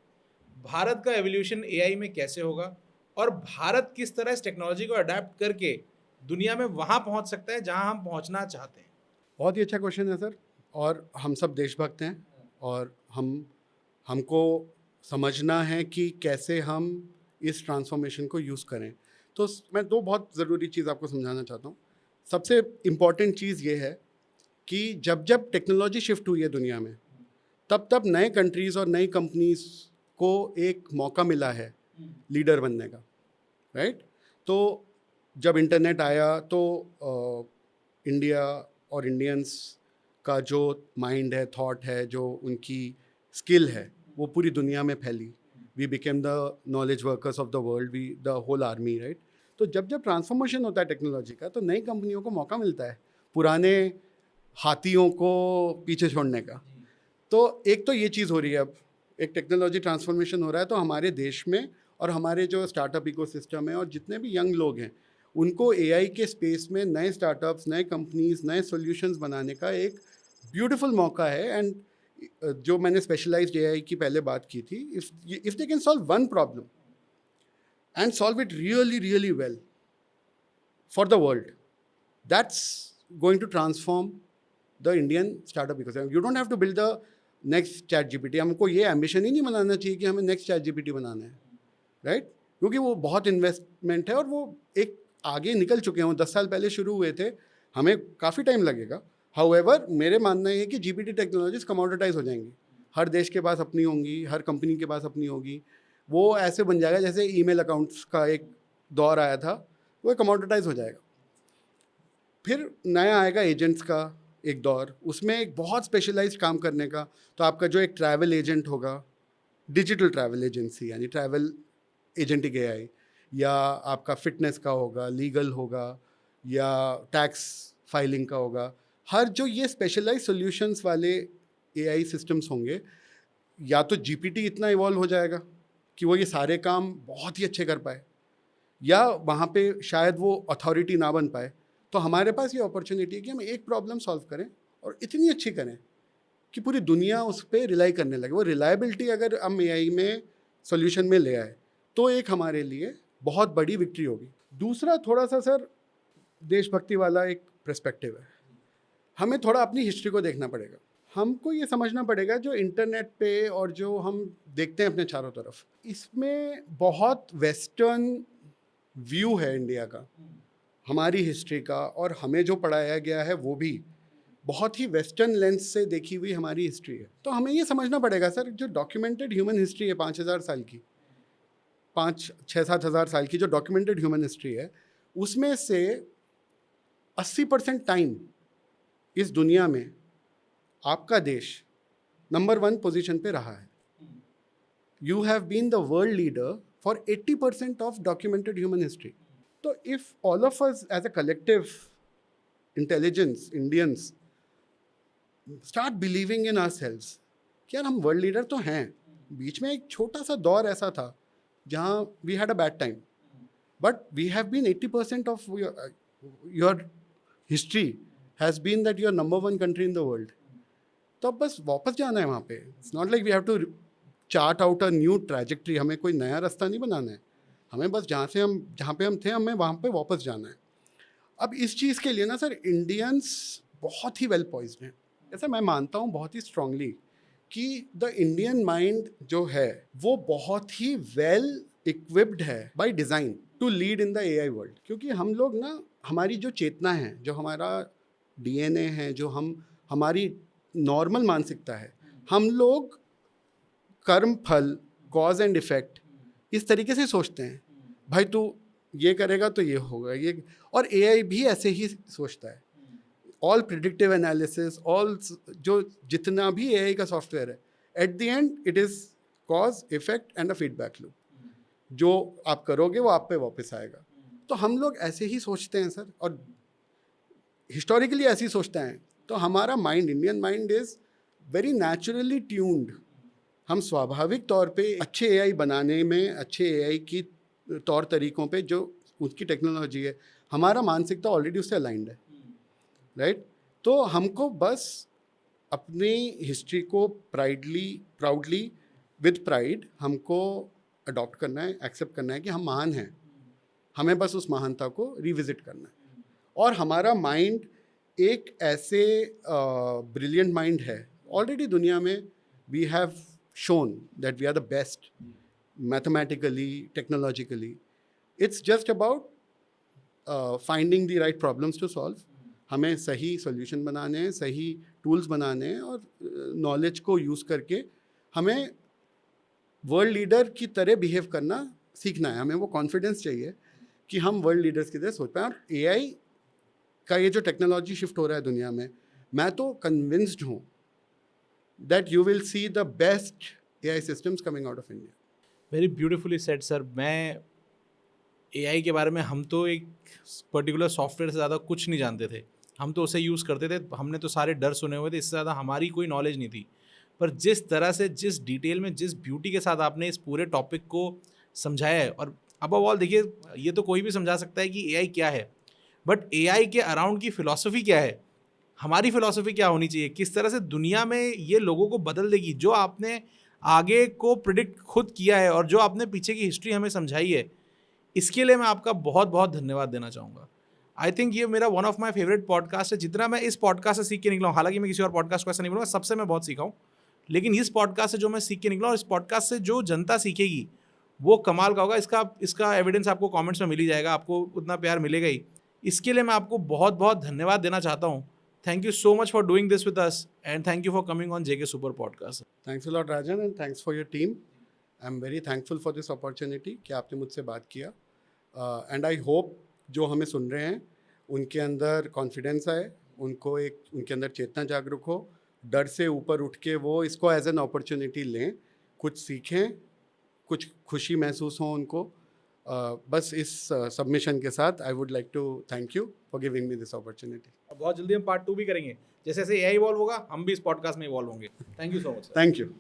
भारत का एवोल्यूशन एआई में कैसे होगा? और भारत किस तरह इस टेक्नोलॉजी को अडेप्ट करके दुनिया में वहाँ पहुँच सकता है जहाँ हम पहुँचना चाहते हैं? बहुत ही अच्छा क्वेश्चन है सर, और हम सब देशभक्त हैं और हमको समझना है कि कैसे हम इस ट्रांसफॉर्मेशन को यूज़ करें। तो मैं दो बहुत ज़रूरी चीज़ आपको समझाना चाहता हूँ। सबसे इम्पॉर्टेंट चीज़ ये है कि जब जब टेक्नोलॉजी शिफ्ट हुई है दुनिया में, तब तब नए कंट्रीज़ और नई कंपनीज़ को एक मौका मिला है लीडर बनने का, राइट? तो जब इंटरनेट आया तो इंडिया और इंडियंस का जो माइंड है, थॉट है, जो उनकी स्किल है, वो पूरी दुनिया में फैली। We became the knowledge workers of the world, we the whole army, right? तो जब जब ट्रांसफॉर्मेशन होता है टेक्नोलॉजी का, तो नई कंपनियों को मौका मिलता है पुराने हाथियों को पीछे छोड़ने का। तो एक तो ये चीज़ हो रही है, अब एक टेक्नोलॉजी ट्रांसफॉर्मेशन हो रहा है, तो हमारे देश में और हमारे जो स्टार्टअप इकोसिस्टम है और जितने भी यंग लोग हैं, उनको एआई के स्पेस में नए स्टार्टअप्स, नए कंपनीज, नए सॉल्यूशंस बनाने का एक ब्यूटीफुल मौका है। एंड जो मैंने स्पेशलाइज्ड एआई की पहले बात की थी, if they can solve one problem and solve it really really well for the world, that's going to transform the Indian startup ecosystem. You don't have to build the next ChatGPT. हमको ये ambition ही नहीं बनाना चाहिए कि हमें next ChatGPT बनाना है, right? क्योंकि वो बहुत इन्वेस्टमेंट है और वो एक आगे निकल चुके हैं, वो 10 साल पहले शुरू हुए थे, हमें काफ़ी टाइम लगेगा। हाउएवर मेरे मानना ये है कि जीपीटी टेक्नोलॉजीज कमोडिटाइज हो जाएंगी, हर देश के पास अपनी होंगी, हर कंपनी के पास अपनी होगी। वो ऐसे बन जाएगा जैसे ईमेल अकाउंट्स का एक दौर आया था, वो कमोडिटाइज हो जाएगा। फिर नया आएगा एजेंट्स का एक दौर, उसमें एक बहुत स्पेशलाइज्ड काम करने का। तो आपका जो एक ट्रैवल एजेंट होगा, डिजिटल ट्रैवल एजेंसी यानी ट्रैवल एजेंटिक एआई, या आपका फिटनेस का होगा, लीगल होगा, या टैक्स फाइलिंग का होगा, हर जो ये स्पेशलाइज्ड सॉल्यूशंस वाले एआई सिस्टम्स होंगे, या तो जीपीटी इतना इवॉल्व हो जाएगा कि वो ये सारे काम बहुत ही अच्छे कर पाए, या वहाँ पे शायद वो अथॉरिटी ना बन पाए। तो हमारे पास ये अपॉर्चुनिटी है कि हम एक प्रॉब्लम सॉल्व करें और इतनी अच्छी करें कि पूरी दुनिया उस पर रिलाई करने लगे। वो रिलायबिलिटी अगर हम एआई में सॉल्यूशन में ले आए तो एक हमारे लिए बहुत बड़ी विक्ट्री होगी। दूसरा थोड़ा सा सर देशभक्ति वाला एक पर्सपेक्टिव है, हमें थोड़ा अपनी हिस्ट्री को देखना पड़ेगा। हमको ये समझना पड़ेगा जो इंटरनेट पे और जो हम देखते हैं अपने चारों तरफ, इसमें बहुत वेस्टर्न व्यू है इंडिया का, हमारी हिस्ट्री का, और हमें जो पढ़ाया गया है वो भी बहुत ही वेस्टर्न लेंस से देखी हुई हमारी हिस्ट्री है। तो हमें ये समझना पड़ेगा सर, जो डॉक्यूमेंटेड ह्यूमन हिस्ट्री है 5,000 साल की, 5-6-7 हज़ार साल की जो डॉक्यूमेंटेड ह्यूमन हिस्ट्री है, उसमें से 80% टाइम इस दुनिया में आपका देश नंबर 1 पोजीशन पे रहा है। You have been the world leader for 80% of documented human history. तो if all of us as a collective intelligence Indians start believing in ourselves कि यार हम वर्ल्ड लीडर तो हैं, बीच में एक छोटा सा दौर ऐसा था जहाँ we had a bad time, but we have been 80% of your history has been that you are number 1 country in the world. तो अब बस वापस जाना है वहाँ पे। It's not like we have to chart out a new trajectory, हमें कोई नया रास्ता नहीं बनाना है, हमें बस जहाँ पे हम थे हमें वहाँ पे वापस जाना है। अब इस चीज़ के लिए ना सर इंडियंस बहुत ही वेल पॉइज्ड हैं। ऐसा मैं मानता हूँ बहुत ही स्ट्रांगली कि द इंडियन माइंड जो है वो बहुत ही वेल इक्विप्ड है by design to lead in the AI world. क्योंकि हम लोग ना, हमारी जो चेतना है, जो हमारा डीएनए है, जो हमारी नॉर्मल मानसिकता है, हम लोग कर्म फल, कॉज एंड इफेक्ट इस तरीके से सोचते हैं, भाई तू ये करेगा तो ये होगा, ये। और एआई भी ऐसे ही सोचता है। ऑल प्रिडिक्टिव एनालिसिस, ऑल जो जितना भी एआई का सॉफ्टवेयर है, at the end it is cause effect and a feedback loop. जो आप करोगे वो आप पे वापस आएगा। तो हम लोग ऐसे ही सोचते हैं सर, और हिस्टोरिकली ऐसे ही सोचते हैं। तो हमारा mind, Indian mind is very naturally tuned. हम स्वाभाविक तौर पे अच्छे एआई बनाने में, अच्छे एआई की तौर तरीक़ों पे जो उसकी टेक्नोलॉजी है, हमारा मानसिकता ऑलरेडी उससे अलाइंड है, राइट? तो हमको बस अपनी हिस्ट्री को प्राउडली विद प्राइड हमको अडॉप्ट करना है, एक्सेप्ट करना है कि हम महान हैं, हमें बस उस महानता को रिविजिट करना है। और हमारा माइंड एक ऐसे ब्रिलियंट माइंड है, ऑलरेडी दुनिया में we have shown that we are the best mathematically, technologically. It's just about finding the right problems to solve. हमें सही सोल्यूशन बनाने हैं, सही टूल्स बनाने हैं, और नॉलेज को यूज़ करके हमें वर्ल्ड लीडर की तरह बिहेव करना सीखना है। हमें वो कॉन्फिडेंस चाहिए कि हम वर्ल्ड लीडर्स की तरह सोच पाएँ। और एआई का ये जो टेक्नोलॉजी शिफ्ट हो रहा है दुनिया में, मैं तो कन्विंस्ड हूँ that you will see the best AI systems coming out of India. Very beautifully said sir. मैं एआई के बारे में, हम तो एक पर्टिकुलर सॉफ्टवेयर से ज़्यादा कुछ नहीं जानते थे, हम तो उसे यूज़ करते थे, हमने तो सारे डर सुने हुए थे, इससे ज़्यादा हमारी कोई नॉलेज नहीं थी। पर जिस तरह से, जिस डिटेल में, जिस ब्यूटी के साथ आपने इस पूरे टॉपिक को समझाया है, और अबव ऑल देखिए, ये तो कोई भी समझा सकता है कि एआई क्या है, बट एआई के अराउंड की फ़िलॉसफी क्या है, हमारी फ़िलॉसफी क्या होनी चाहिए, किस तरह से दुनिया में ये लोगों को बदल देगी, जो आपने आगे को प्रिडिक्ट खुद किया है और जो आपने पीछे की हिस्ट्री हमें समझाई है, इसके लिए मैं आपका बहुत बहुत धन्यवाद देना चाहूँगा। आई थिंक ये मेरा one of my favourite podcast है। जितना मैं इस पॉडकास्ट से सीख के निकला हूँ, हालांकि मैं किसी और पॉडकास्ट को ऐसा नहीं बोलूँगा, सबसे मैं बहुत सीखा हूँ, लेकिन इस पॉडकास्ट से जो मैं सीख के निकला हूँ, इस पॉडकास्ट से जो जनता सीखेगी वो कमाल का होगा। इसका एविडेंस आपको कमेंट्स में मिल ही जाएगा, आपको उतना प्यार मिलेगा ही। इसके लिए मैं आपको बहुत बहुत धन्यवाद देना चाहता हूँ। Thank you so much for doing this with us, and thank you for coming on JK super podcast. Thanks a lot Rajan, and thanks for your team. I am very thankful for this opportunity कि आपने मुझसे बात किया। And I hope जो हमें सुन रहे हैं उनके अंदर कॉन्फिडेंस आए, उनके अंदर चेतना जागरूक हो, डर से ऊपर उठ के वो इसको एज एन अपॉर्चुनिटी लें, कुछ सीखें, कुछ खुशी महसूस हो उनको। बस इस सबमिशन के साथ I would like to thank you for giving me this opportunity. बहुत जल्दी हम पार्ट 2 भी करेंगे, जैसे जैसे एआई इवॉल्व होगा हम भी इस पॉडकास्ट में इवॉल्व होंगे। Thank you so much. Thank you.